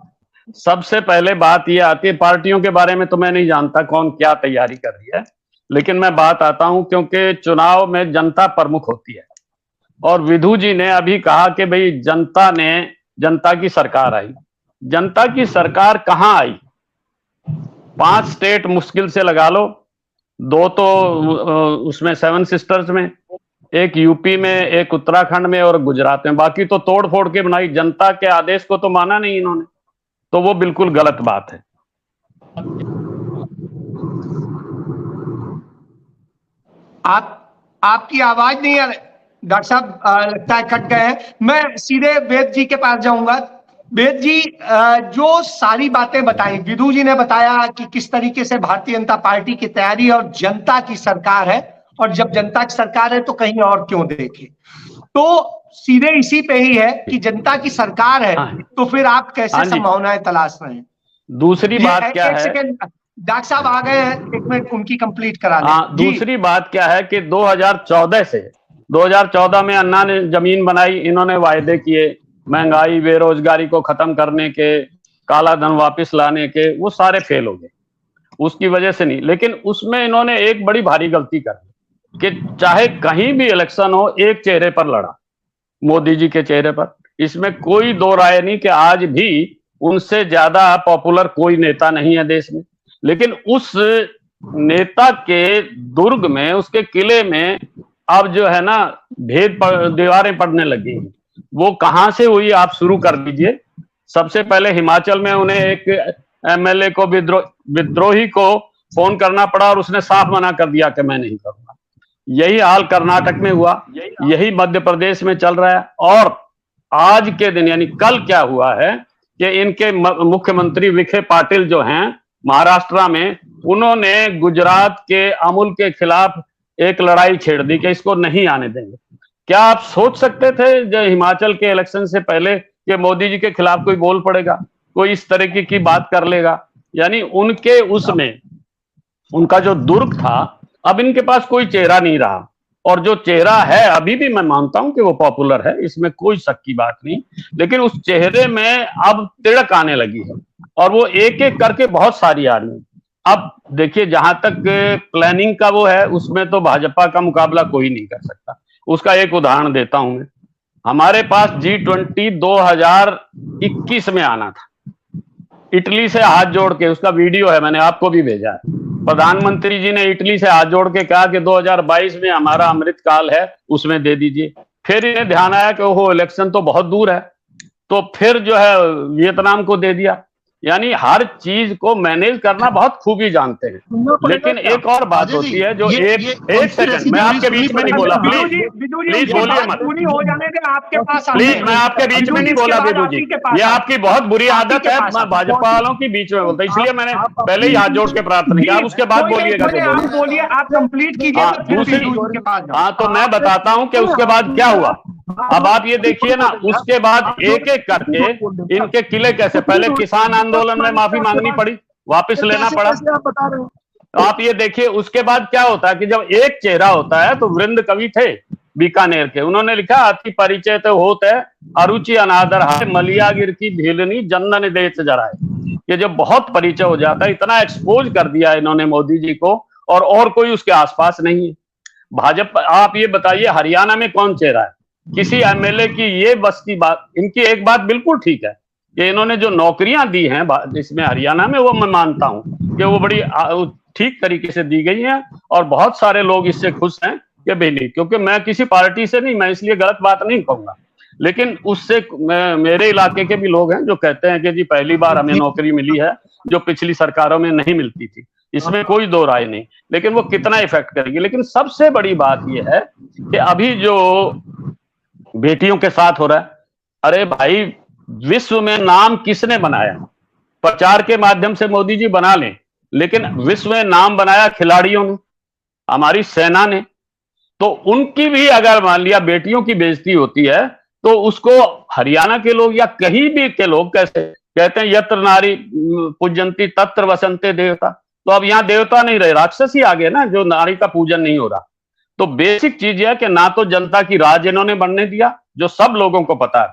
सबसे पहले बात ये आती है, पार्टियों के बारे में तो मैं नहीं जानता कौन क्या तैयारी कर रही है, लेकिन मैं बात आता हूं, क्योंकि चुनाव में जनता प्रमुख होती है, और विधु जी ने अभी कहा कि भाई जनता की सरकार आई। जनता की सरकार कहां आई? 5 स्टेट मुश्किल से लगा लो, 2 तो उसमें 7 सिस्टर्स में, एक यूपी में, एक उत्तराखंड में और गुजरात में, बाकी तो तोड़ फोड़ के बनाई। जनता के आदेश को तो माना नहीं इन्होंने, तो वो बिल्कुल गलत बात है। आपकी आवाज नहीं आ रही डॉक्टर साहब, लगता है कट गए हैं। मैं सीधे वेद जी के पास जाऊंगा। वेद जी, जो सारी बातें बताई, विधु जी ने बताया कि किस तरीके से भारतीय जनता पार्टी की तैयारी और जनता की सरकार है, और जब जनता की सरकार है तो कहीं और क्यों देखे। तो सीधे इसी पे ही है कि जनता की सरकार है, तो फिर आप कैसे संभावनाएं तलाश रहे हैं? दूसरी बात क्या है, डॉक्टर साहब आ गए हैं, 1 मिनट उनकी कंप्लीट करा लें। दूसरी बात क्या है कि 2014 में अन्ना ने जमीन बनाई, इन्होंने वायदे किए महंगाई बेरोजगारी को खत्म करने के, काला धन वापस लाने के, वो सारे फेल हो गए, उसकी वजह से नहीं। लेकिन उसमें इन्होंने एक बड़ी भारी गलती कर दी कि चाहे कहीं भी इलेक्शन हो, एक चेहरे पर लड़ा, मोदी जी के चेहरे पर। इसमें कोई दो राय नहीं कि आज भी उनसे ज्यादा पॉपुलर कोई नेता नहीं है देश में। लेकिन उस नेता के दुर्ग में, उसके किले में अब जो है ना दीवारें पड़ने लगी। वो कहां से हुई आप शुरू कर दीजिए। सबसे पहले हिमाचल में उन्हें एक एमएलए को विद्रोही को फोन करना पड़ा और उसने साफ मना कर दिया कि मैं नहीं करूंगा। यही हाल कर्नाटक में हुआ, यही मध्य प्रदेश में चल रहा है। और आज के दिन यानी कल क्या हुआ है कि इनके मुख्यमंत्री विखे पाटिल जो हैं महाराष्ट्र में, उन्होंने गुजरात के अमूल के खिलाफ एक लड़ाई छेड़ दी कि इसको नहीं आने देंगे। क्या आप सोच सकते थे जो हिमाचल के इलेक्शन से पहले कि मोदी जी के खिलाफ कोई बोल पड़ेगा, कोई इस तरीके की बात कर लेगा? यानी उनके उसमें उनका जो दुर्ग था, अब इनके पास कोई चेहरा नहीं रहा। और जो चेहरा है अभी भी मैं मानता हूं कि वो पॉपुलर है, इसमें कोई शक की बात नहीं, लेकिन उस चेहरे में अब तिड़क आने लगी है और वो एक एक करके बहुत सारी आ रही है। अब देखिए, जहां तक प्लानिंग का वो है, उसमें तो भाजपा का मुकाबला कोई नहीं कर सकता। उसका एक उदाहरण देता हूं मैं। हमारे पास G20 2021 में आना था, इटली से हाथ जोड़ के, उसका वीडियो है, मैंने आपको भी भेजा है। प्रधानमंत्री जी ने इटली से हाथ जोड़ के कहा कि 2022 में हमारा अमृतकाल है, उसमें दे दीजिए। फिर इन्हें ध्यान आया कि ओहो इलेक्शन तो बहुत दूर है, तो फिर जो है वियतनाम को दे दिया। यानी हर चीज को मैनेज करना बहुत खूबी जानते हैं। लेकिन एक और बात होती है जो एक सेकंड, मैं आपके बीच में नहीं बोला, प्लीज बोलिए मत, हो जाने दें आपके पास, प्लीज मैं आपके बीच में नहीं बोला विधु जी, ये आपकी बहुत बुरी आदत है, मैं भाजपा वालों की बीच में बोलता, इसलिए मैंने पहले ही हाथ जोड़ के प्रार्थना किया। आप उसके बाद बोलिएगा, बोलिए, आप कंप्लीट कीजिए। दूसरी, हाँ तो मैं बताता हूँ कि उसके बाद क्या हुआ। अब आप ये देखिए ना, उसके बाद एक एक करके इनके किले कैसे, पहले किसान आंदोलन में माफी मांगनी पड़ी, वापस लेना पड़ा। आप ये देखिए उसके बाद क्या होता है कि जब एक चेहरा होता है, तो वृंद कवि थे बीकानेर के, उन्होंने लिखा अति परिचय तो होता है अरुचि अनादर है, मलियागिर की भीलनी जन्नन देश जराए। ये जब बहुत परिचय हो जाता है, इतना एक्सपोज कर दिया इन्होंने मोदी जी को, और कोई उसके आसपास नहीं है। भाजपा, आप ये बताइए हरियाणा में कौन चेहरा है? किसी एमएलए की ये बस की बात, इनकी एक बात बिल्कुल ठीक है कि इन्होंने जो नौकरियां दी हैं इसमें हरियाणा में, वो मैं मानता हूं कि वो बड़ी ठीक तरीके से दी गई हैं और बहुत सारे लोग इससे खुश हैं कि भाई नहीं, क्योंकि मैं किसी पार्टी से नहीं, मैं इसलिए गलत बात नहीं कहूंगा, लेकिन उससे मेरे इलाके के भी लोग हैं जो कहते हैं कि जी पहली बार हमें नौकरी मिली है जो पिछली सरकारों में नहीं मिलती थी। इसमें कोई दो राय नहीं, लेकिन वो कितना इफेक्ट करेगी। लेकिन सबसे बड़ी बात यह है कि अभी जो बेटियों के साथ हो रहा है, अरे भाई विश्व में नाम किसने बनाया? प्रचार के माध्यम से मोदी जी बना लें, लेकिन विश्व में नाम बनाया खिलाड़ियों ने, हमारी सेना ने। तो उनकी भी अगर मान लिया बेटियों की बेइज्जती होती है, तो उसको हरियाणा के लोग या कहीं भी के लोग कैसे कहते हैं, यत्र नारी पूजंती तत्र वसंते देवता। तो अब यहां देवता नहीं रहे, राक्षस ही आ गए ना, जो नारी का पूजन नहीं हो रहा। तो बेसिक चीज यह है कि ना तो जनता की राज इन्होंने बनने दिया, जो सब लोगों को पता है,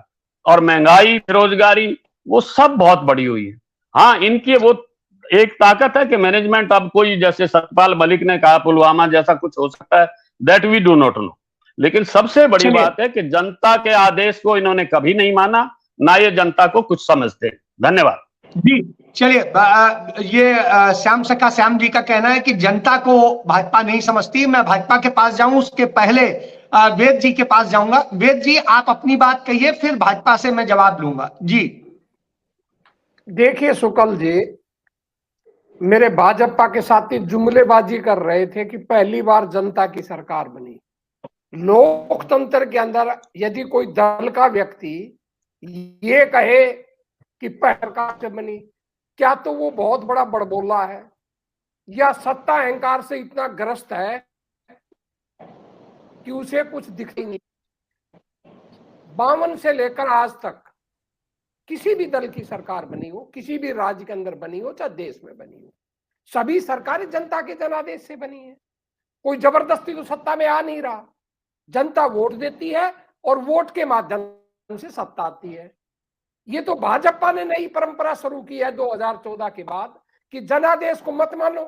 और महंगाई बेरोजगारी वो सब बहुत बड़ी हुई है। हाँ, इनकी वो एक ताकत है कि मैनेजमेंट अब कोई, जैसे सतपाल मलिक ने कहा पुलवामा जैसा कुछ हो सकता है, that we do not know. लेकिन सबसे बड़ी चलिए। बात है कि जनता के आदेश को इन्होंने कभी नहीं माना, ना ये जनता को कुछ समझते। धन्यवाद जी चलिए, श्याम सखा श्याम जी का कहना है कि जनता को भाजपा नहीं समझती। मैं भाजपा के पास जाऊं उसके पहले वेद जी के पास जाऊंगा। वेद जी, आप अपनी बात कहिए, फिर भाजपा से मैं जवाब लूंगा। जी देखिए शुक्ल जी, मेरे भाजपा के साथी जुमलेबाजी कर रहे थे कि पहली बार जनता की सरकार बनी। लोकतंत्र के अंदर यदि कोई दल का व्यक्ति ये कहे कि सरकार से बनी, क्या तो वो बहुत बड़ा बड़बोला है या सत्ता अहंकार से इतना ग्रस्त है कि उसे कुछ दिखती नहीं। 52 से लेकर आज तक किसी भी दल की सरकार बनी हो, किसी भी राज्य के अंदर बनी हो, चाहे देश में बनी हो, सभी सरकारें जनता के जनादेश से बनी है। कोई जबरदस्ती तो सत्ता में आ नहीं रहा। जनता वोट देती है और वोट के माध्यम से सत्ता आती है। ये तो भाजपा ने नई परंपरा शुरू की है 2014 के बाद कि जनादेश को मत मानो,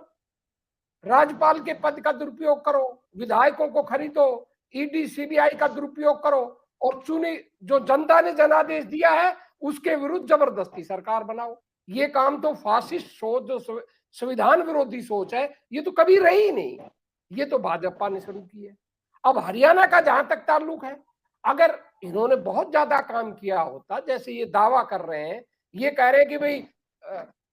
राज्यपाल के पद का दुरुपयोग करो, विधायकों को खरीदो, ईडी सीबीआई का दुरुपयोग करो और चुनी जो जनता ने जनादेश दिया है उसके विरुद्ध जबरदस्ती सरकार बनाओ। ये काम तो फासिस्ट सोच, जो संविधान विरोधी सोच है, ये तो कभी रही ही नहीं। ये तो भाजपा ने शुरू की है। अब हरियाणा का जहां तक ताल्लुक है, अगर इन्होंने बहुत ज्यादा काम किया होता, जैसे ये दावा कर रहे हैं, ये कह रहे हैं कि भाई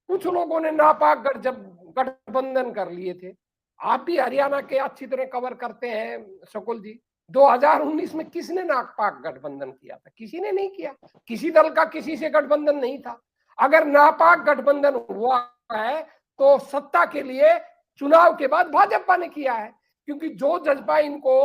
कुछ लोगों ने नापाक गठबंधन कर लिए थे। आप भी हरियाणा के अच्छी तरह कवर करते हैं शकुल जी। 2019 में किसने नापाक गठबंधन किया था? किसी ने नहीं किया। किसी दल का किसी से गठबंधन नहीं था। अगर नापाक गठबंधन हुआ है तो सत्ता के लिए चुनाव के बाद भाजपा ने किया है, क्योंकि जो जज्बा इनको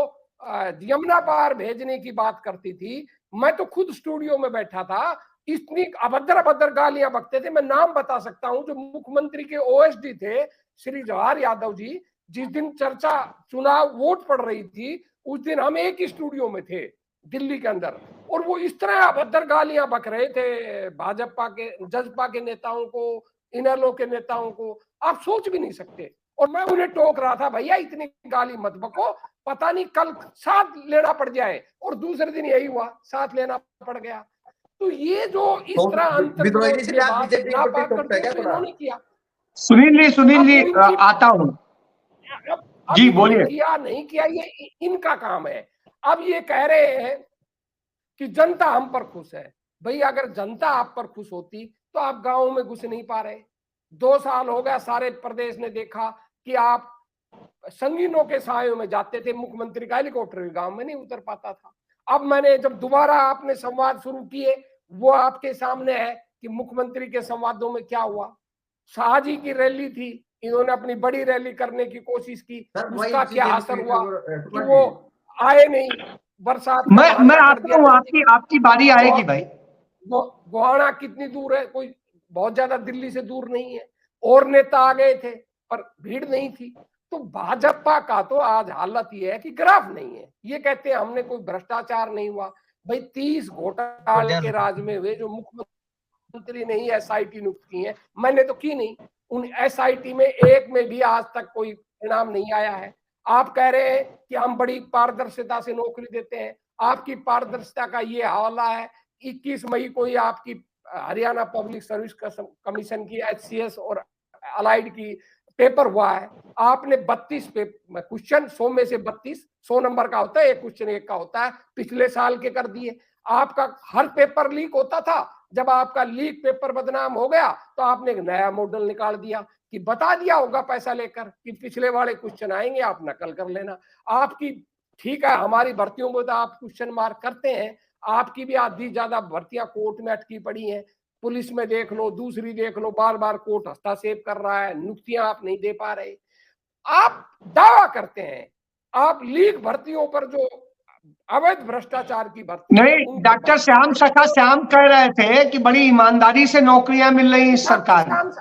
यमुना पार भेजने की बात करती थी, मैं तो खुद स्टूडियो में बैठा था, इतनी अभद्र अभद्र गालियां बकते थे। मैं नाम बता सकता हूं, जो मुख्यमंत्री के ओएसडी थे श्री जवाहर यादव जी, जिस दिन चर्चा चुनाव वोट पड़ रही थी उस दिन हम एक ही स्टूडियो में थे दिल्ली के अंदर, और वो इस तरह अभद्र गालियां बक रहे थे भाजपा के जजपा के नेताओं को, इनेलो के नेताओं को, आप सोच भी नहीं सकते। और मैं उन्हें टोक रहा था, भैया इतनी गाली मत बको, पता नहीं कल साथ लेना पड़ जाए, और दूसरे दिन यही हुआ, साथ लेना पड़ गया। तो ये जो इस तरह इन्होंने किया। सुनील जी आता हूं। जी बोलिए। किया नहीं किया ये इनका काम है। अब ये कह रहे हैं कि जनता हम पर खुश है। भाई अगर जनता आप पर खुश होती तो आप गांव में घुस नहीं पा रहे। 2 साल हो गया, सारे प्रदेश ने देखा कि आप संगीनों के सहायों में जाते थे, मुख्यमंत्री का हेलीकॉप्टर भी गांव में नहीं उतर पाता था। अब मैंने जब दोबारा आपने संवाद शुरू किए, वो आपके सामने है कि मुख्यमंत्री के संवादों में क्या हुआ। शाहजी की रैली थी, इन्होंने अपनी बड़ी रैली करने की कोशिश की, उसका क्या असर हुआ कि वो आए नहीं। बरसात मैं आता हूं, आपकी बारी आएगी भाई। गोहाना कितनी दूर है? कोई बहुत ज्यादा दिल्ली से दूर नहीं है। और नेता आ गए थे पर भीड़ नहीं थी। तो भाजपा का तो आज हालत ये है कि ग्राफ नहीं है। ये कहते हैं हमने कोई भ्रष्टाचार नहीं हुआ। भाई 30 घोटाले के राज में हुए, जो मुख्यमंत्री ने ही एसआईटी नियुक्त की है, मैंने तो की नहीं। उन एसआईटी में एक में भी आज तक कोई परिणाम नहीं आया है। आप कह रहे हैं कि हम बड़ी पारदर्शिता से नौकरी देते हैं। आपकी पारदर्शिता का ये हवाला है, 21 मई को ही आपकी हरियाणा पब्लिक सर्विस कमीशन की HCS और अलाइड की पेपर हुआ है। आपने 32 क्वेश्चन, 100 में से 32, 100 नंबर का होता है, एक क्वेश्चन 1 का होता है, पिछले साल के कर दिए। आपका हर पेपर लीक होता था। जब आपका लीक पेपर बदनाम हो गया तो आपने एक नया मॉडल निकाल दिया कि बता दिया होगा पैसा लेकर कि पिछले वाले क्वेश्चन आएंगे, आप नकल कर लेना। आपकी ठीक है, हमारी भर्तियों में तो आप क्वेश्चन मार्क करते हैं। आपकी भी आधी ज्यादा भर्तियां कोर्ट में अटकी पड़ी हैं। पुलिस में देख लो, दूसरी देख लो, बार बार कोर्ट हस्तक्षेप कर रहा है, नियुक्तियां आप नहीं दे पा रहे। आप दावा करते हैं आप लीक भर्तियों पर, जो अवैध भ्रष्टाचार की भर्ती नहीं, डॉक्टर श्याम सखा श्याम कह रहे थे कि बड़ी ईमानदारी से नौकरियां मिल रही इस सरकार में।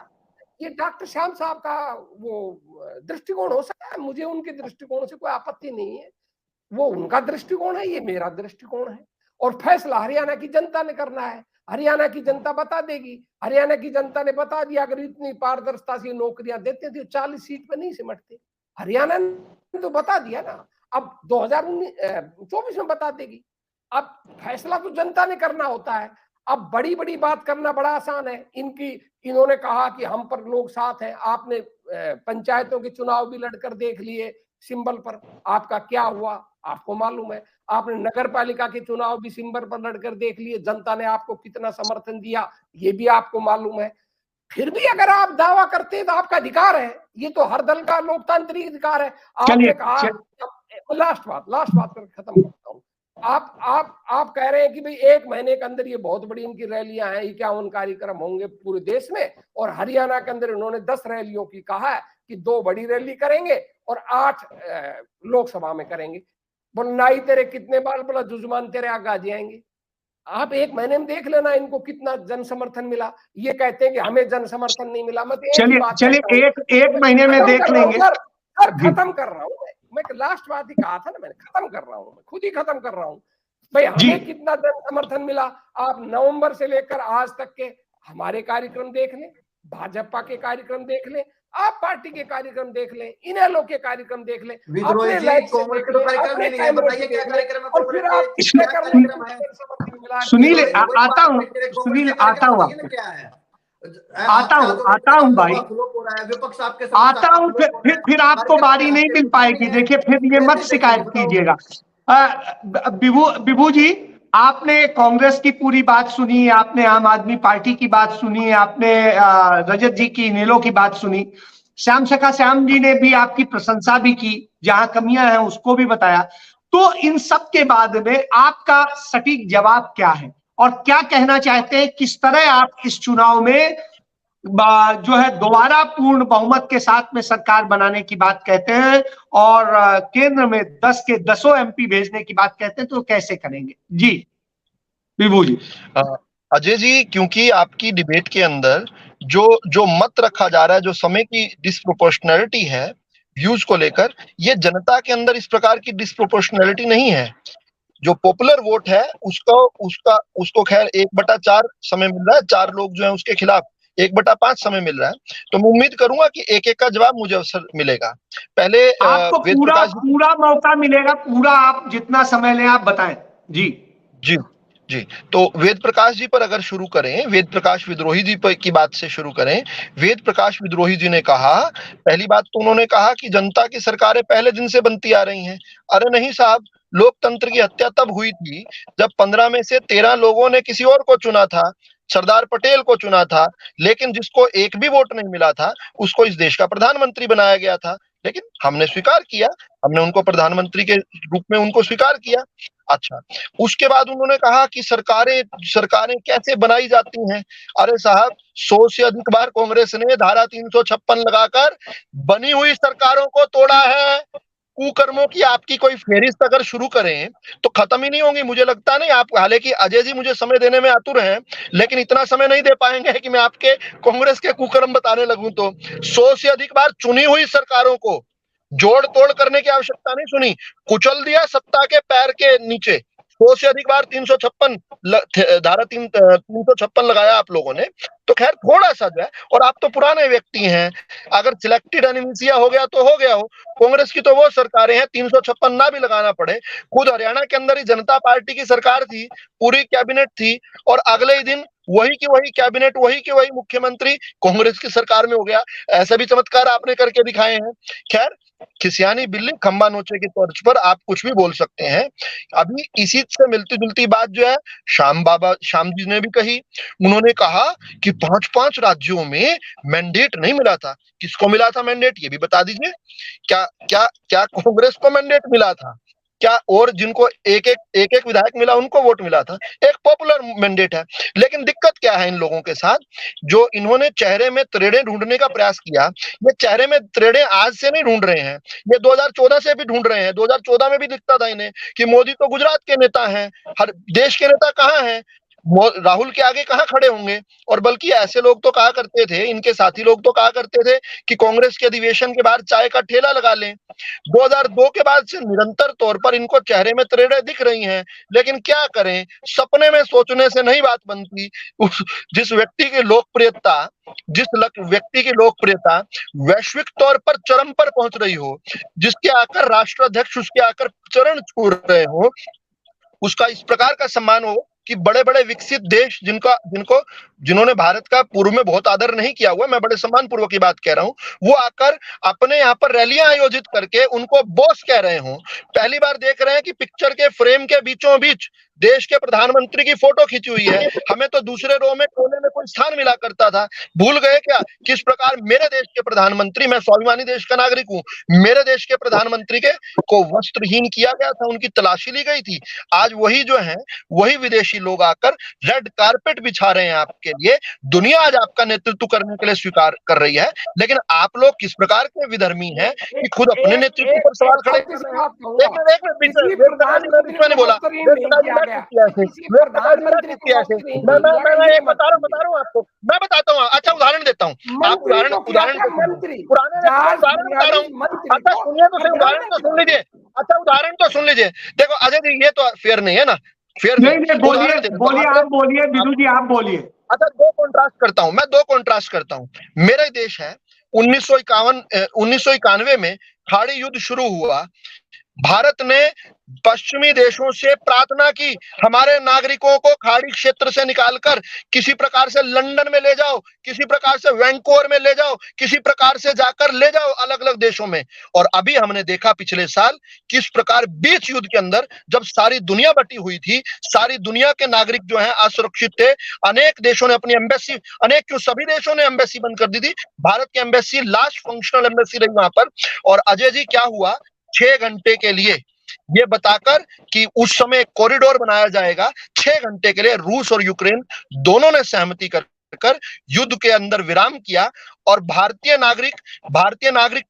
ये डॉक्टर श्याम साहब का वो दृष्टिकोण हो सकता है, मुझे उनके दृष्टिकोण से कोई आपत्ति नहीं है। वो उनका दृष्टिकोण है, ये मेरा दृष्टिकोण है। और फैसला हरियाणा की जनता ने करना है। हरियाणा की जनता बता देगी। हरियाणा की जनता ने बता दिया, अगर इतनी पारदर्शिता से नौकरियां देते थे 40 सीट पर नहीं सिमटते। हरियाणा ने तो बता दिया ना, अब 2024 में बता देगी। अब फैसला तो जनता ने करना होता है। अब बड़ी बड़ी बात करना बड़ा आसान है। इन्होंने कहा कि हम पर लोग साथ हैं। आपने पंचायतों के चुनाव भी लड़कर देख लिए सिंबल पर, आपका क्या हुआ आपको मालूम है। आपने नगर पालिका के चुनाव भी सिंबल पर लड़कर देख लिए, जनता ने आपको कितना समर्थन दिया ये भी आपको मालूम है। फिर भी अगर आप दावा करते हैं तो आपका अधिकार है, ये तो हर दल का लोकतांत्रिक अधिकार है। आपने कहा, लास्ट बात कर खत्म करता हूँ। आप कह रहे हैं कि भाई 1 महीने के अंदर ये बहुत बड़ी इनकी रैलियां हैं, 51 कार्यक्रम होंगे पूरे देश में, और हरियाणा के अंदर इन्होंने 10 रैलियों की कहा है कि 2 बड़ी रैली करेंगे और 8 लोकसभा में करेंगे। बोल नाई तेरे कितने बाल, बोला जुजमान तेरे आगे आ जाएंगे। आप 1 महीने में देख लेना इनको कितना जन समर्थन मिला। ये कहते हैं कि हमें जन समर्थन नहीं मिला। मैं तो चलिए एक महीने में देख लेंगे। खत्म कर रहा हूँ मैं लास्ट बात ही कहा था ना, मैंने खत्म कर रहा हूँ, मैं खुद ही खत्म कर रहा हूँ। भाई हमें कितना जन समर्थन मिला, आप नवंबर से लेकर आज तक के हमारे कार्यक्रम देख लें, भाजपा के कार्यक्रम देख लें, आप पार्टी के कार्यक्रम देख लें, इनेलो के कार्यक्रम देख लें, सुनील आता हूँ भाई, आता हूँ। फिर आपको बारी नहीं मिल पाएगी। देखिए फिर ये मत शिकायत कीजिएगा। विभू जी, आपने कांग्रेस की पूरी बात सुनी, आपने आम आदमी पार्टी की बात सुनी, आपने रजत जी की, इनेलो की बात सुनी। श्याम जी ने भी आपकी प्रशंसा भी की, जहां कमियां हैं उसको भी बताया। तो इन सब के बाद में आपका सटीक जवाब क्या है और क्या कहना चाहते हैं? किस तरह आप इस चुनाव में जो है दोबारा पूर्ण बहुमत के साथ में सरकार बनाने की बात कहते हैं और केंद्र में 10 के 10 MP भेजने की बात कहते हैं, तो कैसे करेंगे? जी विभू जी। अजय जी, क्योंकि आपकी डिबेट के अंदर जो मत रखा जा रहा है, जो समय की डिस्प्रोपोर्शनैलिटी है व्यूज को लेकर, ये जनता के अंदर इस प्रकार की डिस्प्रोपोर्शनैलिटी नहीं है। जो पॉपुलर वोट है उसको खैर 1/4 समय मिल रहा है, 4 लोग जो है उसके खिलाफ 1/5 समय मिल रहा है। तो मैं उम्मीद करूंगा कि एक का जवाब मुझे अवसर मिलेगा। पहले आपको पूरा मौका मिलेगा, पूरा आप जितना समय लें आप बताएं। जी। तो वेद प्रकाश जी पर अगर शुरू करें, वेद प्रकाश विद्रोही जी पर की बात से शुरू करें। वेद प्रकाश विद्रोही जी ने कहा, पहली बात तो उन्होंने कहा कि जनता की सरकारें पहले दिन से बनती आ रही हैं। अरे नहीं साहब, लोकतंत्र की हत्या तब हुई थी जब 15 में से 13 लोगों ने किसी और को चुना था, सरदार पटेल को चुना था, लेकिन जिसको एक भी वोट नहीं मिला था उसको इस देश का प्रधानमंत्री बनाया गया था। लेकिन हमने स्वीकार किया, हमने उनको प्रधानमंत्री के रूप में उनको स्वीकार किया। अच्छा, उसके बाद उन्होंने कहा कि सरकारें कैसे बनाई जाती हैं। अरे साहब, 100 से अधिक बार कांग्रेस ने धारा 356 लगाकर बनी हुई सरकारों को तोड़ा है। कुकर्मों की आपकी कोई फेहरिस्त अगर शुरू करें तो खत्म ही नहीं होंगी। मुझे लगता नहीं आप, हालांकि अजय जी मुझे समय देने में आतुर हैं, लेकिन इतना समय नहीं दे पाएंगे कि मैं आपके कांग्रेस के कुकर्म बताने लगूं। तो 100 से अधिक बार चुनी हुई सरकारों को जोड़ तोड़ करने की आवश्यकता नहीं सुनी, कुचल दिया सत्ता के पैर के नीचे। 100 से अधिक बार 356 धारा 356 लगाया आप लोगों ने। तो खैर थोड़ा सा जो है, और आप तो पुराने व्यक्ति हैं, अगर सिलेक्टेड एनिमिसिया हो गया तो हो गया हो। कांग्रेस की तो वो सरकारें हैं 356 ना भी लगाना पड़े। खुद हरियाणा के अंदर ही जनता पार्टी की सरकार थी, पूरी कैबिनेट थी, और अगले ही दिन वही की वही कैबिनेट, वही के वही मुख्यमंत्री कांग्रेस की सरकार में हो गया। ऐसे भी चमत्कार आपने करके दिखाए हैं। खैर, खिसियानी बिल्ली खंबा नोचे की तर्ज पर आप कुछ भी बोल सकते हैं। अभी इसी से मिलती जुलती बात जो है श्याम जी ने भी कही। उन्होंने कहा कि 5 राज्यों में मैंडेट नहीं मिला था। किसको मिला था मैंडेट, ये भी बता दीजिए। क्या कांग्रेस को मैंडेट मिला था क्या? और जिनको एक विधायक मिला उनको वोट मिला था। एक पॉपुलर मैंडेट है। लेकिन दिक्कत क्या है इन लोगों के साथ, जो इन्होंने चेहरे में त्रेड़े ढूंढने का प्रयास किया, ये चेहरे में त्रेड़े आज से नहीं ढूंढ रहे हैं, ये 2014 से भी ढूंढ रहे हैं। 2014 में भी दिखता था इन्हें कि मोदी तो गुजरात के नेता हैं, हर देश के नेता कहाँ हैं। राहुल के आगे कहाँ खड़े होंगे। और बल्कि ऐसे लोग तो कहा करते थे, इनके साथी लोग तो कहा करते थे कि कांग्रेस के अधिवेशन के बाहर चाय का ठेला लगा लें। 2002 के बाद से निरंतर तौर पर इनको चेहरे में त्रेड़े दिख रही हैं, लेकिन क्या करें, सपने में सोचने से नहीं बात बनती। जिस व्यक्ति की लोकप्रियता वैश्विक तौर पर चरम पर पहुंच रही हो, जिसके आकर राष्ट्राध्यक्ष उसके आकर चरण छू रहे हो, उसका इस प्रकार का सम्मान हो कि बड़े बड़े विकसित देश जिन्होंने भारत का पूर्व में बहुत आदर नहीं किया हुआ, मैं बड़े सम्मान पूर्वक की बात कह रहा हूं, वो आकर अपने यहाँ पर रैलियां आयोजित करके उनको बॉस कह रहे हो। पहली बार देख रहे हैं कि पिक्चर के फ्रेम के बीचों बीच देश के प्रधानमंत्री की फोटो खींची हुई है। हमें तो दूसरे रो में कोने में कोई स्थान मिला करता था। भूल गए क्या किस प्रकार मेरे देश के प्रधानमंत्री, मैं स्वाभिमानी देश का नागरिक हूं, मेरे देश के प्रधानमंत्री को वस्त्रहीन किया गया था, उनकी तलाशी ली गई थी। आज वही विदेशी लोग आकर रेड कारपेट बिछा रहे हैं आपके लिए। दुनिया आज आपका नेतृत्व करने के लिए स्वीकार कर रही है, लेकिन आप लोग किस प्रकार के विधर्मी हैं कि खुद अपने नेतृत्व पर सवाल खड़े कर रहे हैं। मैंने बोला मैं बताता हूँ। अच्छा उदाहरण देता हूँ, आप उदाहरण उदाहरण तो सुन लीजिए। देखो अजय जी, ये तो फेयर नहीं है ना, फेयर नहीं। बोलिए आप बोलिए विदु जी, आप बोलिए। अच्छा, दो कॉन्ट्रास्ट करता हूँ। मेरा देश है 1991 में खाड़ी युद्ध शुरू हुआ। भारत ने पश्चिमी देशों से प्रार्थना की, हमारे नागरिकों को खाड़ी क्षेत्र से निकालकर किसी प्रकार से लंदन में ले जाओ, किसी प्रकार से वैंकूवर में ले जाओ, किसी प्रकार से जाकर ले जाओ अलग अलग देशों में। और अभी हमने देखा पिछले साल किस प्रकार बीच युद्ध के अंदर जब सारी दुनिया बटी हुई थी, सारी दुनिया के नागरिक जो हैं असुरक्षित थे, अनेक देशों ने अपनी एम्बेसी, सभी देशों ने एम्बेसी बंद कर दी थी। भारत की एम्बेसी लास्ट फंक्शनल एम्बेसी रही वहां पर। और अजय जी क्या हुआ, 6 घंटे के लिए ये बताकर कि उस समय कॉरिडोर बनाया जाएगा, 6 घंटे के लिए रूस और यूक्रेन दोनों ने सहमति कर युद्ध के अंदर विराम किया। और भारतीय नागरिक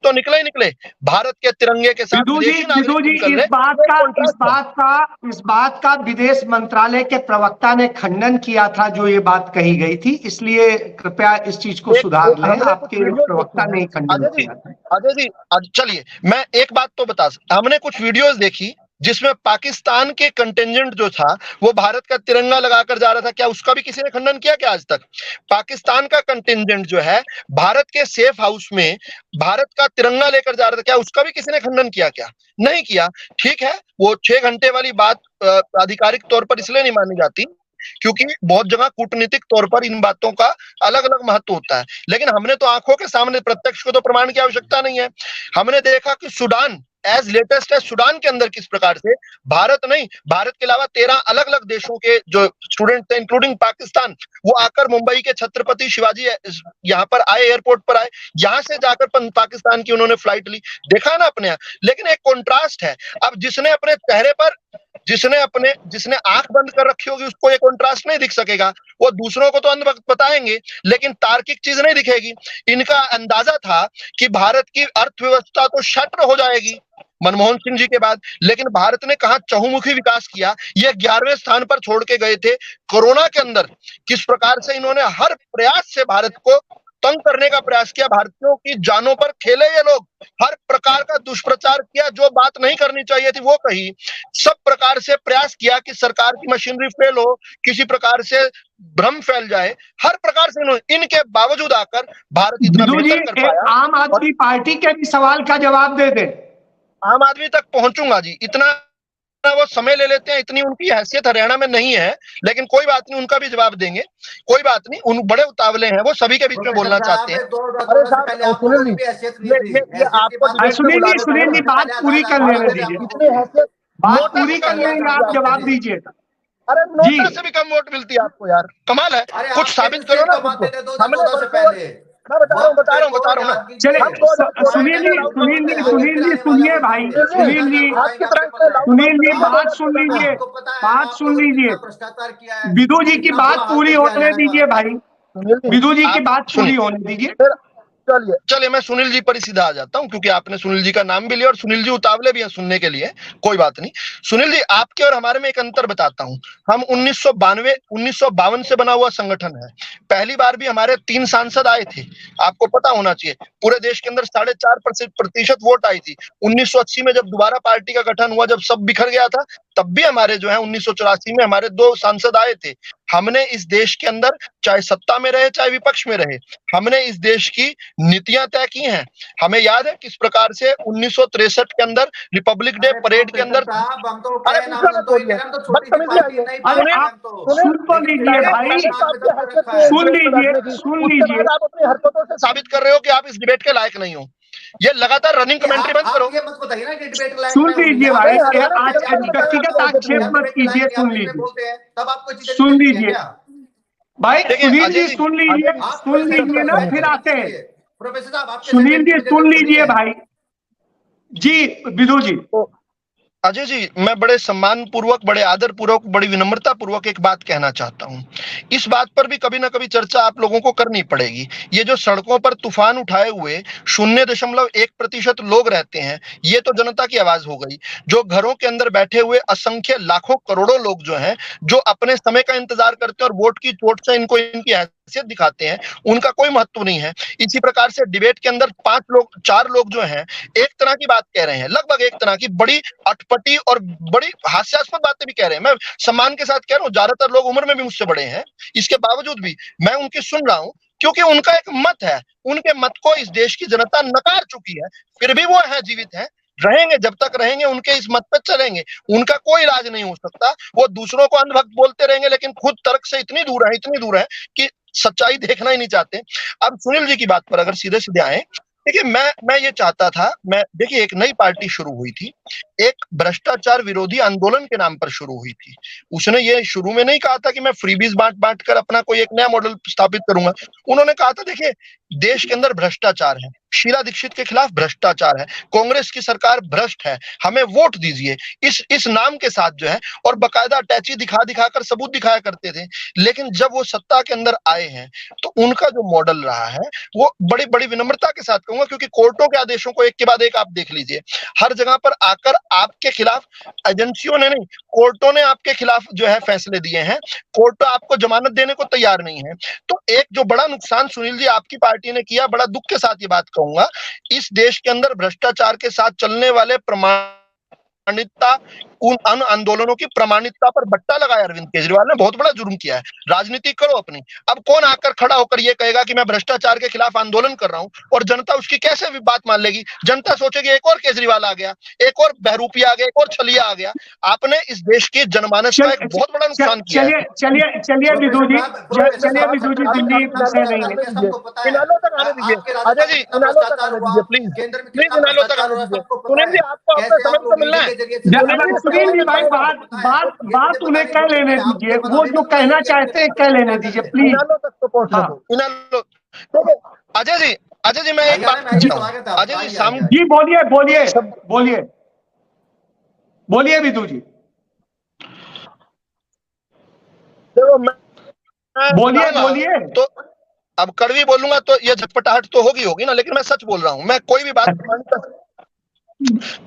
तो निकले ही निकले, भारत के तिरंगे के साथ। विदु जी, इस बात का विदेश मंत्रालय के प्रवक्ता ने खंडन किया था जो ये बात कही गई थी, इसलिए कृपया इस चीज को सुधार लें। आपके प्रवक्ता ने खंडन किया था। अजय जी चलिए मैं एक बात तो बता सकता, हमने कुछ वीडियोस देखी जिसमें पाकिस्तान के कंटिंजेंट जो था वो भारत का तिरंगा लगाकर जा रहा था। क्या उसका भी किसी ने खंडन किया क्या आज तक? पाकिस्तान का कंटिंजेंट जो है भारत के सेफ हाउस में भारत का तिरंगा लेकर जा रहा था, क्या उसका भी किसी ने खंडन किया क्या? नहीं किया। ठीक है, वो 6 घंटे वाली बात आधिकारिक तौर पर इसलिए नहीं मानी जाती क्योंकि बहुत जगह कूटनीतिक तौर पर इन बातों का अलग अलग महत्व होता है, लेकिन हमने तो आंखों के सामने प्रत्यक्ष को तो प्रमाण की आवश्यकता नहीं है। हमने देखा कि सूडान एज लेटेस्ट है, सूडान के अंदर किस प्रकार से भारत के अलावा 13 अलग अलग देशों के जो स्टूडेंट थे इंक्लूडिंग पाकिस्तान, वो आकर मुंबई के छत्रपति शिवाजी यहाँ पर आए, एयरपोर्ट पर आए, यहाँ से जाकर पाकिस्तान की उन्होंने फ्लाइट ली। देखा ना अपने यहाँ। लेकिन एक कॉन्ट्रास्ट है, अब जिसने अपने चेहरे पर जिसने आंख बंद कर रखी होगी उसको ये कॉन्ट्रास्ट नहीं दिख सकेगा, वो दूसरों को तो अंध बताएंगे लेकिन तार्किक चीज नहीं दिखेगी। इनका अंदाजा था कि भारत की अर्थव्यवस्था तो शटर हो जाएगी मनमोहन सिंह जी के बाद, लेकिन भारत ने कहा चहुमुखी विकास किया। ये 11वें स्थान पर छोड़ के गए थे। कोरोना के अंदर किस प्रकार से इन्होंने हर प्रयास से भारत को तंग करने का प्रयास किया, भारतीयों की जानों पर खेले ये लोग, हर प्रकार का दुष्प्रचार किया, जो बात नहीं करनी चाहिए थी वो कही, सब प्रकार से प्रयास किया कि सरकार की मशीनरी फेल हो, किसी प्रकार से भ्रम फैल जाए, हर प्रकार से इनके बावजूद आकर भारत इतना बेहतर कर पाया। आम आदमी पार्टी के भी सवाल का जवाब दे दे। आम आदमी तक पहुंचूंगा जी, इतना वो समय ले लेते हैं, इतनी उनकी हैसियत हरियाणा में नहीं है, लेकिन कोई बात नहीं, उनका भी जवाब देंगे, कोई बात नहीं। उन बड़े उतावले हैं, वो सभी के बीच में बोलना चाहते हैं। सुनील जी बात पूरी कर लेने दीजिए, बात पूरी कर लेंगे, आप जवाब दीजिए। अरे नोटा से भी कम वोट मिलती है आपको यार, कमाल है, कुछ साबित करो ना। मैं बता रहा हूँ ना। चले सुनील जी सुनिए भाई, सुनील जी बात सुन लीजिए, विदु जी की बात पूरी होने दीजिए भाई, विदु जी की बात पूरी होने दीजिए। चलिए चलिए, मैं सुनील जी पर ही सीधा आ जाता हूं, क्योंकि आपने सुनील जी का नाम भी लिया और सुनील जी उतावले भी हैं सुनने के लिए। कोई बात नहीं। सुनील जी, आपके और हमारे में एक अंतर बताता हूं। हम 1952 से बना हुआ संगठन है। पहली बार भी हमारे 3 सांसद आए थे, आपको पता होना चाहिए। पूरे देश के अंदर 4.5% वोट आई थी। 1980 में जब दोबारा पार्टी का गठन हुआ, जब सब बिखर गया था, तब भी हमारे जो है 1984 में हमारे 2 सांसद आए थे। हमने इस देश के अंदर चाहे सत्ता में रहे चाहे विपक्ष में रहे, हमने इस देश की नीतियां तय की हैं। हमें याद है किस प्रकार से 1963 के अंदर रिपब्लिक डे परेड के अंदर, अरे सुन तो लीजिए भाई, सुन लीजिए। आप अपनी हरकतों से साबित कर रहे हो कि आप इस डिबेट के लायक नहीं हो। ये लगातार रनिंग कमेंट्री बंद करो। ये मत बताइए ना कि डिबेट लायक सुन लीजिए भाई, आज का व्यक्तिगत आक्षेप मत कीजिए। सुन लीजिए, बोलते हैं तब आपको चीजें सुन लीजिए भाई। देखिए, सुनील अजय जी जी, सुन लीजिए, सुन लीजिए ना, फिर आते हैं। प्रोफेसर साहब आपके सुनील जी सुन लीजिए भाई जी। विधु जी, अजय जी, मैं बड़े सम्मान पूर्वक, बड़े आदर पूर्वक, बड़ी विनम्रता पूर्वक एक बात कहना चाहता हूं। इस बात पर भी कभी ना कभी चर्चा आप लोगों को करनी पड़ेगी। ये जो सड़कों पर तूफान उठाए हुए 0.1% लोग रहते हैं, ये तो जनता की आवाज हो गई। जो घरों के अंदर बैठे हुए असंख्य लाखों करोड़ों लोग जो हैं, जो अपने समय का इंतजार करते हैं और वोट की चोट से इनको इनकी हैसियत दिखाते हैं, उनका कोई महत्व नहीं है। इसी प्रकार से डिबेट के अंदर 4 लोग जो हैं, एक तरह की बात कह रहे हैं, लगभग एक तरह की बड़ी अटपटी और बड़ी हास्यास्पद बातें भी कह रहे हैं। मैं सम्मान के साथ कह रहा हूं, ज्यादातर लोग उम्र में भी मुझसे बड़े हैं, इसके बावजूद भी मैं उनकी सुन रहा हूं, क्योंकि उनका एक मत है। उनके मत को इस देश की जनता नकार चुकी है, फिर भी वो है, जीवित है, रहेंगे। जब तक रहेंगे उनके इस मत पे चलेंगे। उनका कोई इलाज नहीं हो सकता। वो दूसरों को अंधभक्त बोलते रहेंगे, लेकिन खुद तर्क से इतनी दूर है कि सच्चाई देखना ही नहीं चाहते। अब सुनील जी की बात पर अगर सीधे सीधे आए, देखिए, मैं ये चाहता था, देखिए, एक नई पार्टी शुरू हुई थी, एक भ्रष्टाचार विरोधी आंदोलन के नाम पर शुरू हुई थी। उसने ये शुरू में नहीं कहा था कि मैं फ्रीबीज बांट कर अपना कोई एक नया मॉडल स्थापित करूंगा। उन्होंने कहा था, देखिए, देश के अंदर भ्रष्टाचार है, शीला दीक्षित के खिलाफ भ्रष्टाचार है, कांग्रेस की सरकार भ्रष्ट है, हमें वोट दीजिए, इस नाम के साथ जो है, और बकायदा अटैची दिखा कर सबूत दिखाया करते थे। लेकिन जब वो सत्ता के अंदर आए हैं, तो उनका जो मॉडल रहा है, वो बड़ी बड़ी विनम्रता के साथ कहूंगा, क्योंकि कोर्टों के आदेशों को एक के बाद एक आप देख लीजिए, हर जगह पर आकर आपके खिलाफ एजेंसियों ने नहीं, कोर्टों ने आपके खिलाफ जो है फैसले दिए हैं। कोर्ट आपको जमानत देने को तैयार नहीं है। तो एक जो बड़ा नुकसान सुनील जी आपकी पार्टी ने किया, बड़ा दुख के साथ ये बात कहूंगा, इस देश के अंदर भ्रष्टाचार के साथ चलने वाले प्रमाणिकता, उन आंदोलनों की प्रमाणिकता पर बट्टा लगाया अरविंद केजरीवाल ने। बहुत बड़ा जुर्म किया है। राजनीति करो अपनी। अब कौन आकर खड़ा होकर यह कहेगा कि मैं भ्रष्टाचार के खिलाफ आंदोलन कर रहा हूं, और जनता उसकी कैसे भी बात मान लेगी? जनता सोचेगी एक और केजरीवाल आ गया, एक और बहरूपिया आ गया, एक और छलिया आ गया। आपने इस देश की जनमानस का एक बहुत बड़ा नुकसान किया है। चलिए विधु जी, दिल्ली विषय नहीं है। इनालो तक आने दीजिए अजय जी, इनालो तक आने दीजिए प्लीज, इनालो तक आने दीजिए। सुनील जी, आपको अपने समय से मिलना है। सुनील जी भाई, बात उन्हें कह लेने दीजिए, वो जो कहना चाहते हैं कह लेने दीजिए प्लीज। इनालो तक तो पहुंचना दो, इनालो। तो अजय जी मैं एक बात पूछता हूं। अजय जी, बोलिए विधु जी, देखो बोलिए। तो अब कड़वी बोलूंगा तो ये झटपटाहट तो होगी ना, लेकिन मैं सच बोल रहा हूं। मैं कोई भी बात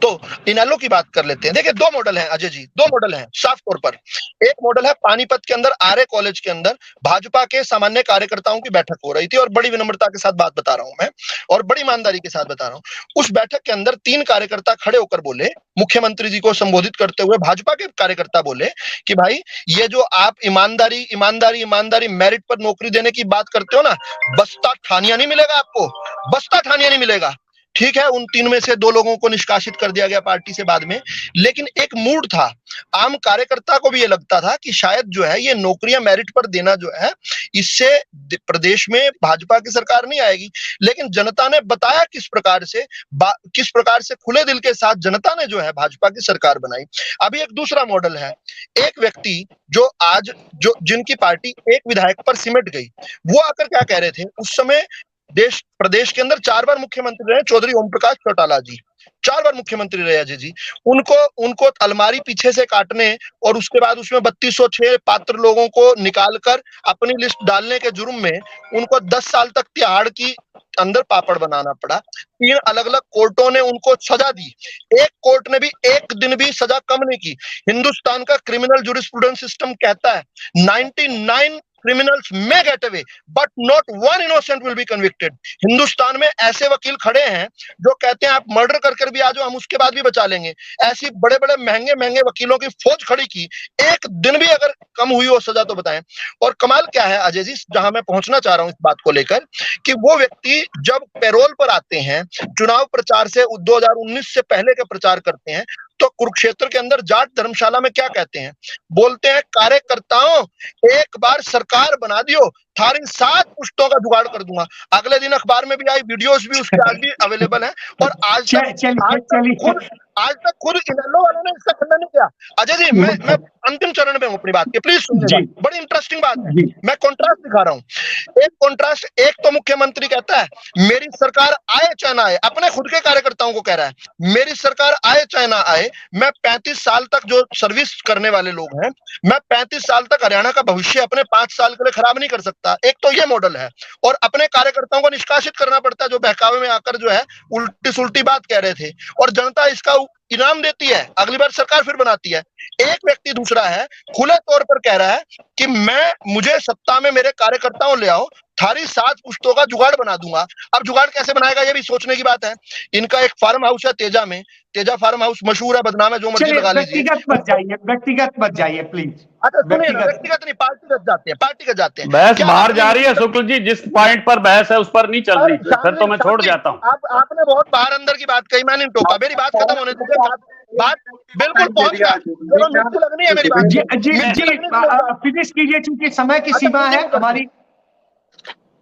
तो इनेलो की बात कर लेते हैं। देखिए, 2 मॉडल हैं अजय जी, 2 मॉडल हैं साफ तौर पर। एक मॉडल है पानीपत के अंदर आर्य कॉलेज के अंदर भाजपा के सामान्य कार्यकर्ताओं की बैठक हो रही थी, और बड़ी विनम्रता के साथ बात बता रहा हूं मैं, और बड़ी ईमानदारी के साथ बता रहा हूं। उस बैठक के अंदर 3 कार्यकर्ता खड़े होकर बोले, मुख्यमंत्री जी को संबोधित करते हुए भाजपा के कार्यकर्ता बोले कि भाई, ये जो आप ईमानदारी मेरिट पर नौकरी देने की बात करते हो ना, बस्ता ठानिया नहीं मिलेगा आपको, बस्ता ठानिया नहीं मिलेगा। ठीक है, उन 3 में से 2 लोगों को निष्कासित कर दिया गया पार्टी से बाद में, लेकिन एक मूड था, आम कार्यकर्ता को भी ये लगता था कि शायद जो है ये नौकरियां मेरिट पर देना जो है, इससे प्रदेश में भाजपा की सरकार नहीं आएगी। लेकिन जनता ने बताया किस प्रकार से खुले दिल के साथ जनता ने जो है भाजपा की सरकार बनाई। अभी एक दूसरा मॉडल है, एक व्यक्ति जो जिनकी पार्टी एक विधायक पर सिमट गई, वो आकर क्या कह रहे थे उस समय, प्रदेश के अंदर 4 बार मुख्यमंत्री रहे चौधरी ओम प्रकाश चौटाला जी, 4 बार मुख्यमंत्री रहे अजय जी। उनको अलमारी पीछे से काटने और उसके बाद उसमें 3206 पात्र लोगों को निकालकर अपनी लिस्ट डालने के जुर्म में उनको 10 साल तक तिहाड़ की अंदर पापड़ बनाना पड़ा। 3 अलग अलग कोर्टों ने उनको सजा दी, एक कोर्ट ने भी एक दिन भी सजा कम नहीं की। हिंदुस्तान का क्रिमिनल जूरिस्प्रूडेंस सिस्टम कहता है 99 criminals may get away but not one innocent will be convicted। Hindustan में ऐसे वकील खड़े हैं जो कहते हैं आप मर्डर कर भी आ जाओ, हम उसके बाद भी बचा लेंगे। ऐसी बड़े बड़े महंगे वकीलों की फौज खड़ी की, एक दिन भी अगर कम हुई हो सजा तो बताएं। और कमाल क्या है अजय जी, जहां मैं पहुंचना चाह रहा हूं इस बात को लेकर, कि वो व्यक्ति जब पैरोल पर आते हैं, चुनाव प्रचार से 2019 से पहले के प्रचार करते हैं, तो कुरुक्षेत्र के अंदर जाट धर्मशाला में क्या कहते हैं? बोलते हैं कार्यकर्ताओं एक बार सरकार बना दियो, थारी 7 पुश्तों का जुगाड़ कर दूंगा। अगले दिन अखबार में भी आई, वीडियोस भी उसके आज भी अवेलेबल है। और आज तक खुद इनेलो वालों ने इसका खंडन नहीं किया। अजय जी मैं अंतिम चरण में हूं अपनी बात के, प्लीज सुनिए, बड़ी इंटरेस्टिंग बात है, मैं कॉन्ट्रास्ट दिखा रहा हूं। एक कॉन्ट्रास्ट, एक तो मुख्यमंत्री कहता है मेरी सरकार आए चाहे ना आए, अपने खुद के कार्यकर्ताओं को कह रहा है मेरी सरकार आए चाहे ना आए, मैं 35 साल तक जो सर्विस करने वाले लोग हैं, मैं 35 साल तक हरियाणा का भविष्य अपने 5 साल के लिए खराब नहीं कर सकता। एक तो ये मॉडल है, और अपने कार्यकर्ताओं को निष्कासित करना पड़ता है जो बहकावे में आकर जो है उल्टी सुल्टी बात कह रहे थे, और जनता इसका इनाम देती है, अगली बार सरकार फिर बनाती है। एक व्यक्ति दूसरा है, खुले तौर पर कह रहा है कि मुझे सत्ता में मेरे कार्यकर्ताओं ले आओ, थारी 7 पुश्तों का जुगाड़ बना दूंगा। अब जुगाड़ कैसे बनाएगा ये भी सोचने की बात है। इनका एक फार्म हाउस है तेजा में, तेजा फार्म हाउस मशहूर है, बदनाम है, जो मर्जी लगा लीजिए। व्यक्तिगत मत जाइए प्लीज। अच्छा सुनिए, व्यक्तिगत नहीं, पार्टीगत जाते हैं। बहस बाहर जा रही है शुक्ल जी, जिस पॉइंट पर बहस है उस पर नहीं चल रही, फिर तो मैं छोड़ जाता हूँ। आपने बहुत बाहर अंदर की बात कही, मैंने टोका, मेरी बात खत्म होने दीजिए, बात बिल्कुल पहुंच गया, लगनी है मेरी बात। जी फिनिश कीजिए, क्योंकि समय की सीमा है हमारी।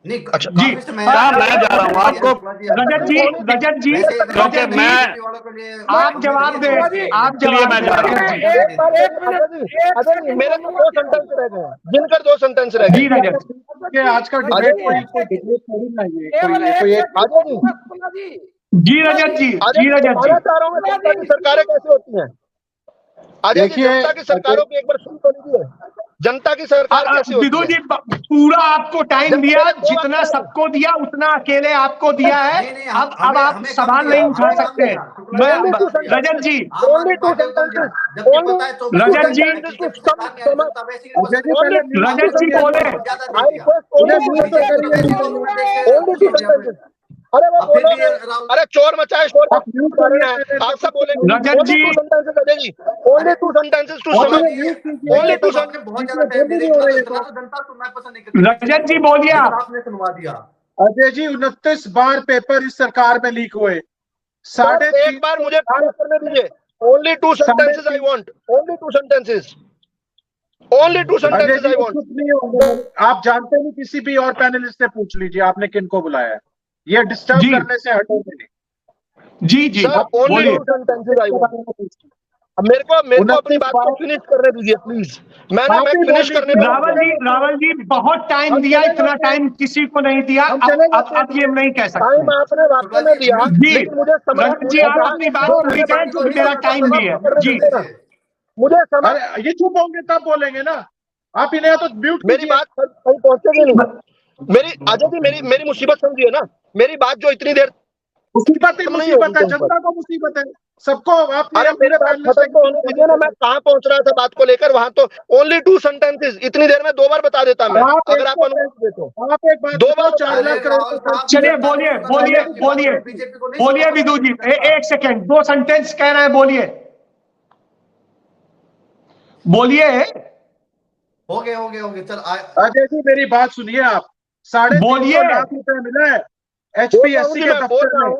अच्छा जी मैं जा रहा हूँ आपको रजत जी क्योंकि मैं आप जवाब दे, आप चलिए मैं जा रहा हूँ। मेरे 2 सेंटेंस रह गए, जिनकर 2 सेंटेंस रह गए। जी रजत, आज का डिबेट थोड़ी ना जी रजत जी चाह रहा हूँ सरकारें कैसे होती हैं। देखिए जनता की सरकारों की एक बार सुन तो लीजिए, जनता की सरकार कैसे होती विदु जी पूरा आपको टाइम दिया, जितना सबको दिया उतना अकेले आपको दिया है। अब आप सवाल नहीं उठा सकते। रजत जी बोले, अरे चोर मचाए शोर, आप सब बोलेंगे। Rajat ji only 2 sentences to only 2 sentences। बहुत ज्यादा टाइम दे रहे हैं तो जनता सुनना पसंद नहीं करती। रजत जी बोलिए, आपने सुनवा दिया। अजय जी 29 बार पेपर इस सरकार में लीक हुए, 3.5 बार मुझे करने दीजिए। Only 2 sentences I want, only 2 sentences, only 2 sentences I want. आप जानते नहीं, किसी भी और पैनलिस्ट से पूछ लीजिए आपने किनको बुलाया है, ये डिस्टर्ब करने से हटोगे नहीं। जी ओनली 2 sentences आई वांट। अब मेरे को अपनी बात को फिनिश करने दीजिए प्लीज। मैं फिनिश करने, रावल जी बहुत टाइम दिया, इतना टाइम किसी को नहीं दिया। अब ये नहीं कह सकते। टाइम आपने वाकई में दिया, लेकिन मुझे जी आप अपनी बात पूरी करें, क्योंकि मेरा टाइम भी है। जी मुझे समझ, ये चुप होंगे तब बोलेंगे ना, आप इन्हें तो म्यूट। मेरी बात कहीं पहुंचेगी नहीं। मेरी अजय जी मेरी मुसीबत समझिए ना, मेरी बात जो इतनी देर मुसीबत है, जनता को मुसीबत है, सबको। आप मेरे बात खत्म तो होने दीजिए ना, मैं कहाँ पहुंच रहा था बात को लेकर, वहां तो ओनली 2 sentences, इतनी देर में 2 बार बता देता मैं, अगर आप अनुमति देते हो। आप एक बार 2 बार 4 लाख करोड़। चलिए बोलिए विदु जी, 1 सेकेंड, 2 सेंटेंस कह रहे हैं, बोलिए। हो गए चल। अजय जी मेरी बात सुनिए, आप 3.5 लाख रुपए मिला है HPSC के दफ्तर में,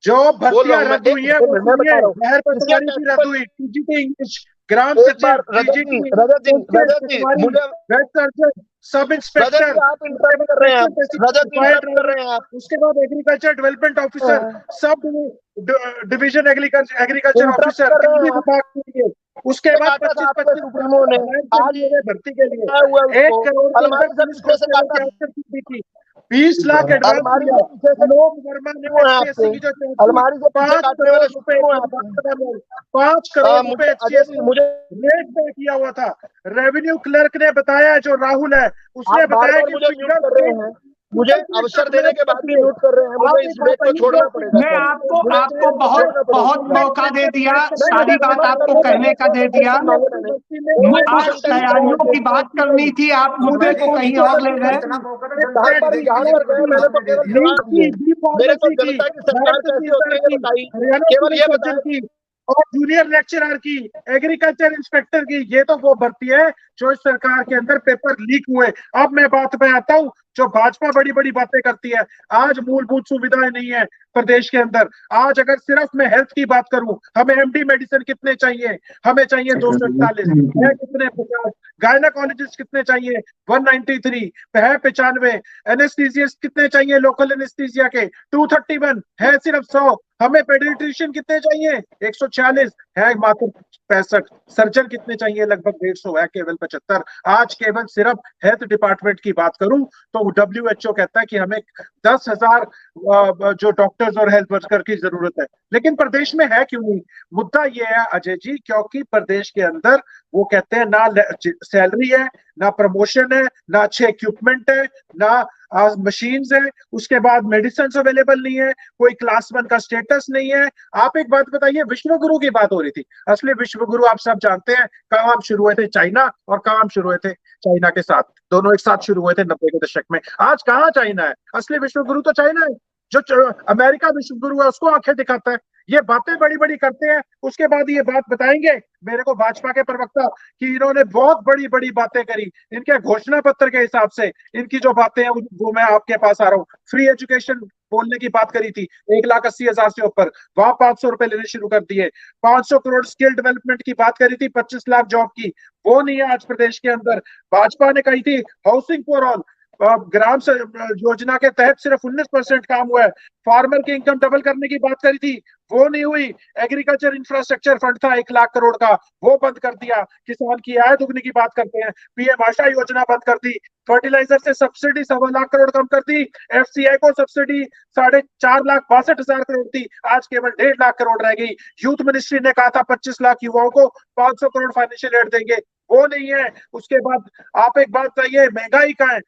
जो भर्तियां रद्द हुई है, शहर पटवारी की रद्द हुई, TGT इंग्लिश, ग्राम सचिव, सब इंस्पेक्टर, उसके बाद agriculture development officer, sub division agriculture officer, उसके बाद 25 आज भर्ती के लिए 1 करोड़ 20 लाख एडवांस अलमारी दिया। के पीछे से आलोक वर्मा ने क्यों है HDFC की आपके? जो अलमारी के पीछे 5 काटने वाले करोड़ रुपए क्यों है आपके? 5 करोड़ मुझे रुपए अजय जी, मुझे रेट पे किया हुआ था। रेवेन्यू क्लर्क ने बताया, जो राहुल है उसने आप बार बताया बार कि मुझे म्यूट कर रहे हैं, मुझे अवसर देने के बाद भी म्यूट कर रहे हैं। मुझे इस डेट को छोड़ना पड़ेगा मैं सर। आपको मुझे इस आपको डेट को बहुत छोड़ना पड़ेगा। बहुत मौका दे दिया, नहीं, सारी मुझे बात बात आपको करने कहने का दे दिया। आप तैयारियों की बात करनी थी, आप मुद्दे को कहीं और ले गए। बार बार यहाँ पर गए, मैंने तो केवल जवाब दिए। मेरे को जनता की सरकार कैसी होती है ये बताइए, केवल ये बताइए। और जूनियर लेक्चरर की, एग्रीकल्चर इंस्पेक्टर की, ये तो वो भर्ती है जो इस सरकार के अंदर पेपर लीक हुए। अब मैं बात पे आता हूँ, जो भाजपा बड़ी बड़ी बातें करती है। आज मूलभूत सुविधाएं नहीं है प्रदेश के अंदर। आज अगर सिर्फ मैं हेल्थ की बात करूं, हमें एमडी मेडिसिन कितने चाहिए? हमें चाहिए 241 है, कितने 50। गायनाकोलॉजिस्ट कितने चाहिए? 193 है, 95। एनेस्थीसियस्ट कितने चाहिए लोकल एनेस्थीसिया के? 231 है, सिर्फ 100। हमें पेडियाट्रिशियन कितने चाहिए? 146 है, मात्र 65। सर्जन कितने चाहिए? लगभग 150 है, केवल 75। आज केवल सिर्फ हेल्थ डिपार्टमेंट की बात करूं तो WHO कहता है कि हमें 10,000 जो डॉक्टर्स और हेल्थ वर्कर की जरूरत है। लेकिन प्रदेश में है क्यों नहीं? मुद्दा यह है अजय जी, क्योंकि प्रदेश के अंदर वो कहते हैं ना सैलरी है, ना प्रमोशन है, ना अच्छे इक्विपमेंट है, ना मशीन्स है, उसके बाद मेडिसिन अवेलेबल नहीं है, कोई क्लास 1 का स्टेटस नहीं है। आप एक बात बताइए, विश्व गुरु की बात हो रही थी। असली विश्व गुरु आप सब जानते हैं कहां शुरू हुए थे? चाइना। और कहां शुरू हुए थे? चाइना के साथ। दोनों एक साथ शुरू हुए थे 90 के दशक में। आज कहां चाइना है? असली विश्व गुरु तो चाइना है। जो अमेरिका विश्व गुरु है उसको आंखें दिखाता है। ये बातें बड़ी बड़ी करते हैं, उसके बाद ये बात बताएंगे मेरे को भाजपा के प्रवक्ता कि इन्होंने बहुत बड़ी बड़ी बातें करी। इनके घोषणा पत्र के हिसाब से इनकी जो बातें हैं वो मैं आपके पास आ रहा हूँ। फ्री एजुकेशन बोलने की बात करी थी, 1,80,000 से ऊपर, वहां 500 रुपए लेने शुरू कर दिए। 500 करोड़ स्किल डेवलपमेंट की बात करी थी, 25 लाख जॉब की, वो नहीं है आज प्रदेश के अंदर। भाजपा ने कही थी housing for all, Gram Yojana के तहत सिर्फ 19% काम हुआ है। फार्मर की इनकम डबल करने की बात करी थी, वो नहीं हुई। एग्रीकल्चर इंफ्रास्ट्रक्चर फंड था 1 लाख करोड़ का, वो बंद कर दिया। किसान की आय दुगनी की बात करते हैं, पीएम आशा योजना बंद कर दी। फर्टिलाइजर से सब्सिडी 1.25 करोड़ कम कर दी। एफसीआई को सब्सिडी 4,62,हजार करोड़ थी, आज केवल 1.5 लाख करोड़ रह गई। यूथ मिनिस्ट्री ने कहा था 25 लाख युवाओं को 500 करोड़ फाइनेंशियल एड देंगे, वो नहीं है। उसके बाद आप एक बात बताइए, महंगाई का है,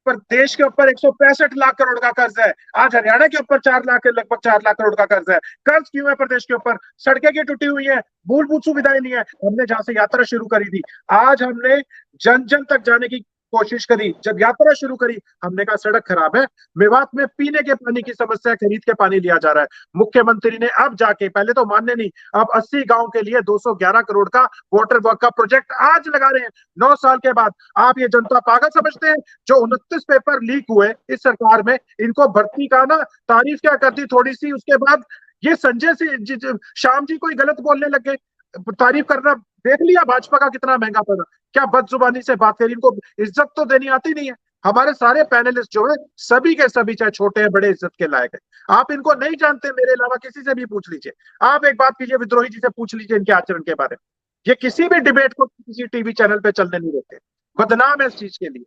पर देश के ऊपर 165 लाख करोड़ का कर्ज है। आज हरियाणा के ऊपर 4 लाख, लगभग 4 लाख करोड़ का कर्ज है। कर्ज क्यों है प्रदेश के ऊपर? सड़कें की टूटी हुई है, मूलभूत सुविधाएं नहीं है। हमने जहां से यात्रा शुरू करी थी, आज हमने जन जन तक जाने की कोशिश करी। जब यात्रा शुरू करी हमने कहा सड़क खराब है। मेवात में पीने के पानी की समस्या, खरीद के पानी लिया जा रहा है। मुख्यमंत्री ने अब जाके, पहले तो मानने नहीं, अब 80 गांव के लिए 211 करोड़ का वाटर वर्क का प्रोजेक्ट आज लगा रहे हैं 9 साल के बाद। आप ये जनता पागल समझते हैं? जो 29 पेपर लीक हुए इस सरकार में, इनको भर्ती का ना तारीफ क्या करती थोड़ी सी, उसके बाद ये संजय सिंह शाम जी कोई गलत बोलने लगे, तारीफ करना देख लिया भाजपा का कितना महंगा पड़ा। क्या बदजुबानी से बात करी, इनको इज्जत तो देनी आती नहीं है। हमारे सारे पैनलिस्ट जो है सभी के सभी, चाहे छोटे हैं बड़े, इज्जत के लायक है। आप इनको नहीं जानते, मेरे अलावा किसी से भी पूछ लीजिए। आप एक बात कीजिए, विद्रोही जी से पूछ लीजिए इनके आचरण के बारे में। ये किसी भी डिबेट को किसी टीवी चैनल पे चलने नहीं देते, बदनाम है इस चीज के लिए।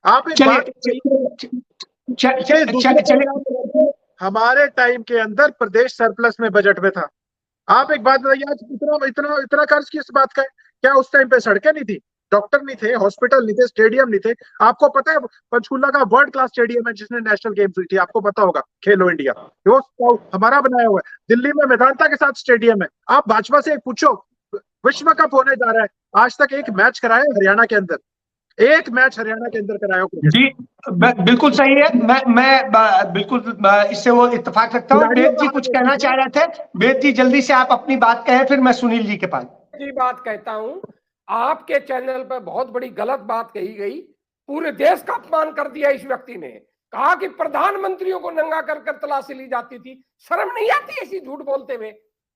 आप एक बात, हमारे टाइम के अंदर प्रदेश सरप्लस में बजट में था। आप एक बात बताइए, आज इतना इतना इतना कर्ज किस बात का है? क्या उस टाइम पे सड़कें नहीं थी, डॉक्टर नहीं थे, हॉस्पिटल नहीं थे, स्टेडियम नहीं थे? आपको पता है पंचकुला का वर्ल्ड क्लास स्टेडियम है जिसने नेशनल गेम्स हुई थी, आपको पता होगा, खेलो इंडिया, वो हमारा बनाया हुआ है। दिल्ली में मेदांता के साथ स्टेडियम है। आप भाजपा से एक पूछो, विश्व कप होने जा रहा है, आज तक एक मैच कराया हरियाणा के अंदर? एक मैच हरियाणा के अंदर कराया जी? बिल्कुल सही है। मैं बिल्कुल इससे वो इत्तेफाक रखता हूँ। वेद जी कुछ कहना चाह रहे थे, वेद जी जल्दी से आप अपनी बात कहें, फिर मैं सुनील जी के पास जी बात कहता हूँ। आपके चैनल पर बहुत बड़ी गलत बात कही गई, पूरे देश का अपमान कर दिया इस व्यक्ति ने। कहा कि प्रधानमंत्रियों को नंगा कर कर तलाशी ली जाती थी। शर्म नहीं आती ऐसी झूठ बोलते हुए?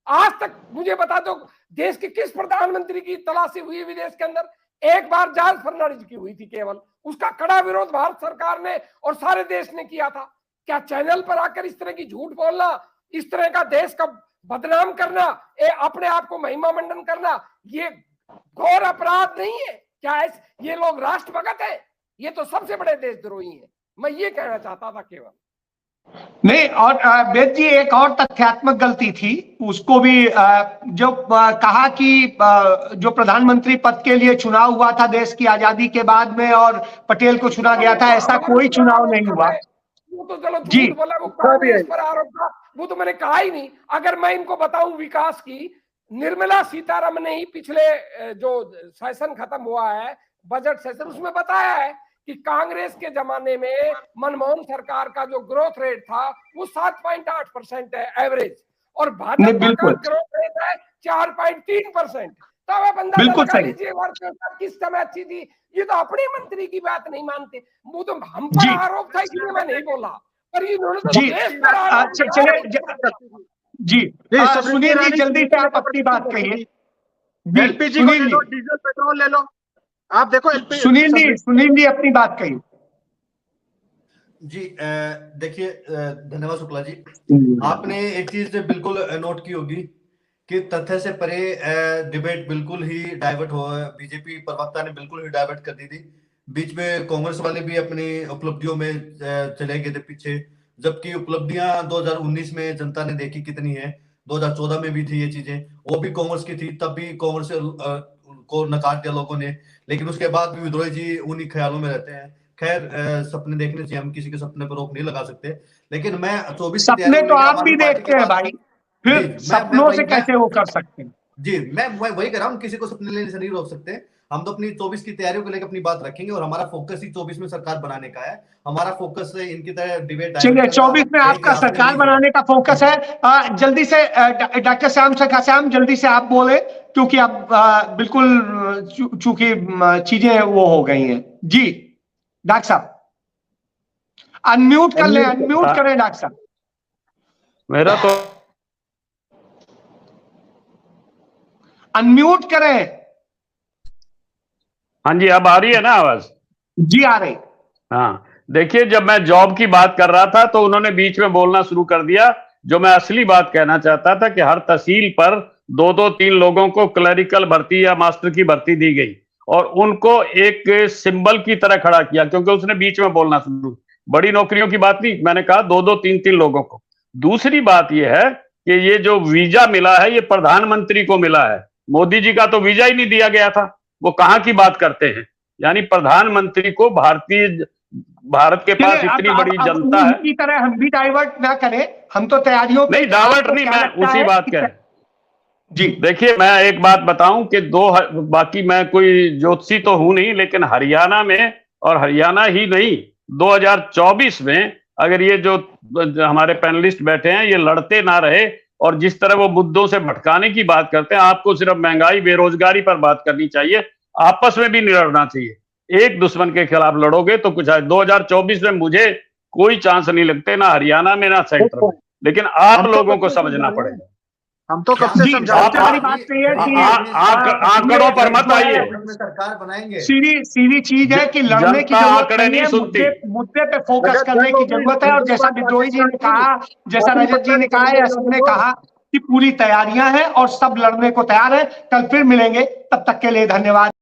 आज तक मुझे बता दो, देश के किस प्रधानमंत्री की तलाशी हुई विदेश के अंदर? एक बार जॉर्ज फर्नांडिस की हुई थी केवल, उसका कड़ा विरोध भारत सरकार ने और सारे देश ने किया था। क्या चैनल पर आकर इस तरह की झूठ बोलना, इस तरह का देश का बदनाम करना, अपने आप को महिमा मंडन करना, ये घोर अपराध नहीं है क्या? ये लोग राष्ट्रभगत है? ये तो सबसे बड़े देशद्रोही हैं। मैं ये कहना चाहता था केवल। नहीं, और वेद जी एक और तथ्यात्मक गलती थी, उसको भी जो कहा कि जो प्रधानमंत्री पद के लिए चुनाव हुआ था देश की आजादी के बाद में और पटेल को चुना गया था, ऐसा कोई चुनाव नहीं हुआ। वो तो चलो जी झूठ बोला, वो कांग्रेस पर आरोप था, वो तो मैंने कहा ही नहीं। अगर मैं इनको बताऊं विकास की, निर्मला सीतारमण ने ही पिछले जो सेशन खत्म हुआ है बजट सेशन, उसमें बताया है कि कांग्रेस के जमाने में मनमोहन सरकार का जो ग्रोथ रेट था वो 7.8% है एवरेज, और भाजपा का ग्रोथ रेट है 4.3%। तो अब बंदा लगा लीजिए अर्थव्यवस्था किस समय अच्छी थी। ये तो अपने मंत्री की बात नहीं मानते, वो तो हम पर आरोप था इसलिए मैं नहीं बोला, पर इन्होंने तो देश पर आरोप जी। सुनील जी जल्दी से आप अपनी बात कहिए। एलपीजी को ले लो, डीजल पेट्रोल ले लो, आप देखो सुनील जी अपनी बात कहिए। जी देखिए, धन्यवाद शुक्ला जी। आपने एक चीज बिल्कुल नोट की होगी कि तथ्य से परे डिबेट बिल्कुल ही डाइवर्ट हो, बीजेपी प्रवक्ता ने बिल्कुल ही डाइवर्ट कर दी थी। बीच में कांग्रेस वाले भी अपनी उपलब्धियों में चले गए थे पीछे, जबकि उपलब्धियां 2019 में जनता ने देखी कितनी है, 2014 में भी थी ये चीजें, वो भी कांग्रेस की थी, तब भी कांग्रेस को नकार दिया लोगों ने, लेकिन उसके बाद भी विद्रोही जी उन्हीं ख्यालों में रहते हैं। खैर सपने देखने से हम किसी के सपने पर रोक नहीं लगा सकते, लेकिन मैं 24 सपने तो आप भी देखते हैं भाई, फिर सपनों से कैसे वो कर सकते हैं? जी मैं वही कह रहा हूँ, किसी को सपने लेने से नहीं रोक सकते। हम तो अपनी 24 की तैयारियों को लेकर अपनी बात रखेंगे और हमारा फोकस ही 24 में सरकार बनाने का है। हमारा फोकस इनकी तरह डिबेट, चलिए 24 में आपका सरकार बनाने का फोकस है। जल्दी से डॉक्टर श्याम श्याम जल्दी से आप बोले, क्योंकि अब बिल्कुल चूंकि चीजें वो हो गई हैं। जी डॉक्टर साहब अनम्यूट कर ले, अनम्यूट करें डॉक्टर साहब। मेरा तो अनम्यूट करें। हाँ जी, अब आ रही है ना आवाज? जी आ रही। हाँ देखिए, जब मैं जॉब की बात कर रहा था तो उन्होंने बीच में बोलना शुरू कर दिया। जो मैं असली बात कहना चाहता था कि हर तहसील पर 2-2-3 लोगों को क्लरिकल भर्ती या मास्टर की भर्ती दी गई और उनको एक सिंबल की तरह खड़ा किया, क्योंकि उसने बीच में बोलना शुरू। बड़ी नौकरियों की बात नहीं, मैंने कहा 2-2-3-3 लोगों को। दूसरी बात यह है कि ये जो वीजा मिला है ये प्रधानमंत्री को मिला है, मोदी जी का तो वीजा ही नहीं दिया गया था। वो कहाँ की बात करते हैं? यानी प्रधानमंत्री को भारत के पास इतनी बड़ी जनता है। इसी तरह हम भी डाइवर्ट ना करें, हम तो तैयारियों नहीं डाइवर्ट नहीं, मैं उसी बात का जी। देखिए मैं एक बात बताऊं कि बाकी मैं कोई ज्योतिषी तो हूं नहीं, लेकिन हरियाणा में, और हरियाणा ही नहीं 2024 में अगर ये जो हमारे पैनलिस्ट बैठे हैं ये लड़ते ना रहे और जिस तरह वो मुद्दों से भटकाने की बात करते हैं, आपको सिर्फ महंगाई बेरोजगारी पर बात करनी चाहिए, आपस में भी नहीं लड़ना चाहिए। एक दुश्मन के खिलाफ लड़ोगे तो कुछ है। 2024 में मुझे कोई चांस नहीं लगते, ना हरियाणा में ना सेंटर में, लेकिन आप लोगों को समझना पड़ेगा। हम तो कब से समझाते आंकड़ों पर मत आइए। सरकार बनाएंगे, सीधी चीज है कि लड़ने की जरूरत नहीं है, मुद्दे पे फोकस करने की जरूरत है। और जैसा विद्रोही जी ने कहा, जैसा रजत जी ने कहा या सबने कहा कि पूरी तैयारियां हैं और सब लड़ने को तैयार है। कल फिर मिलेंगे, तब तक के लिए धन्यवाद।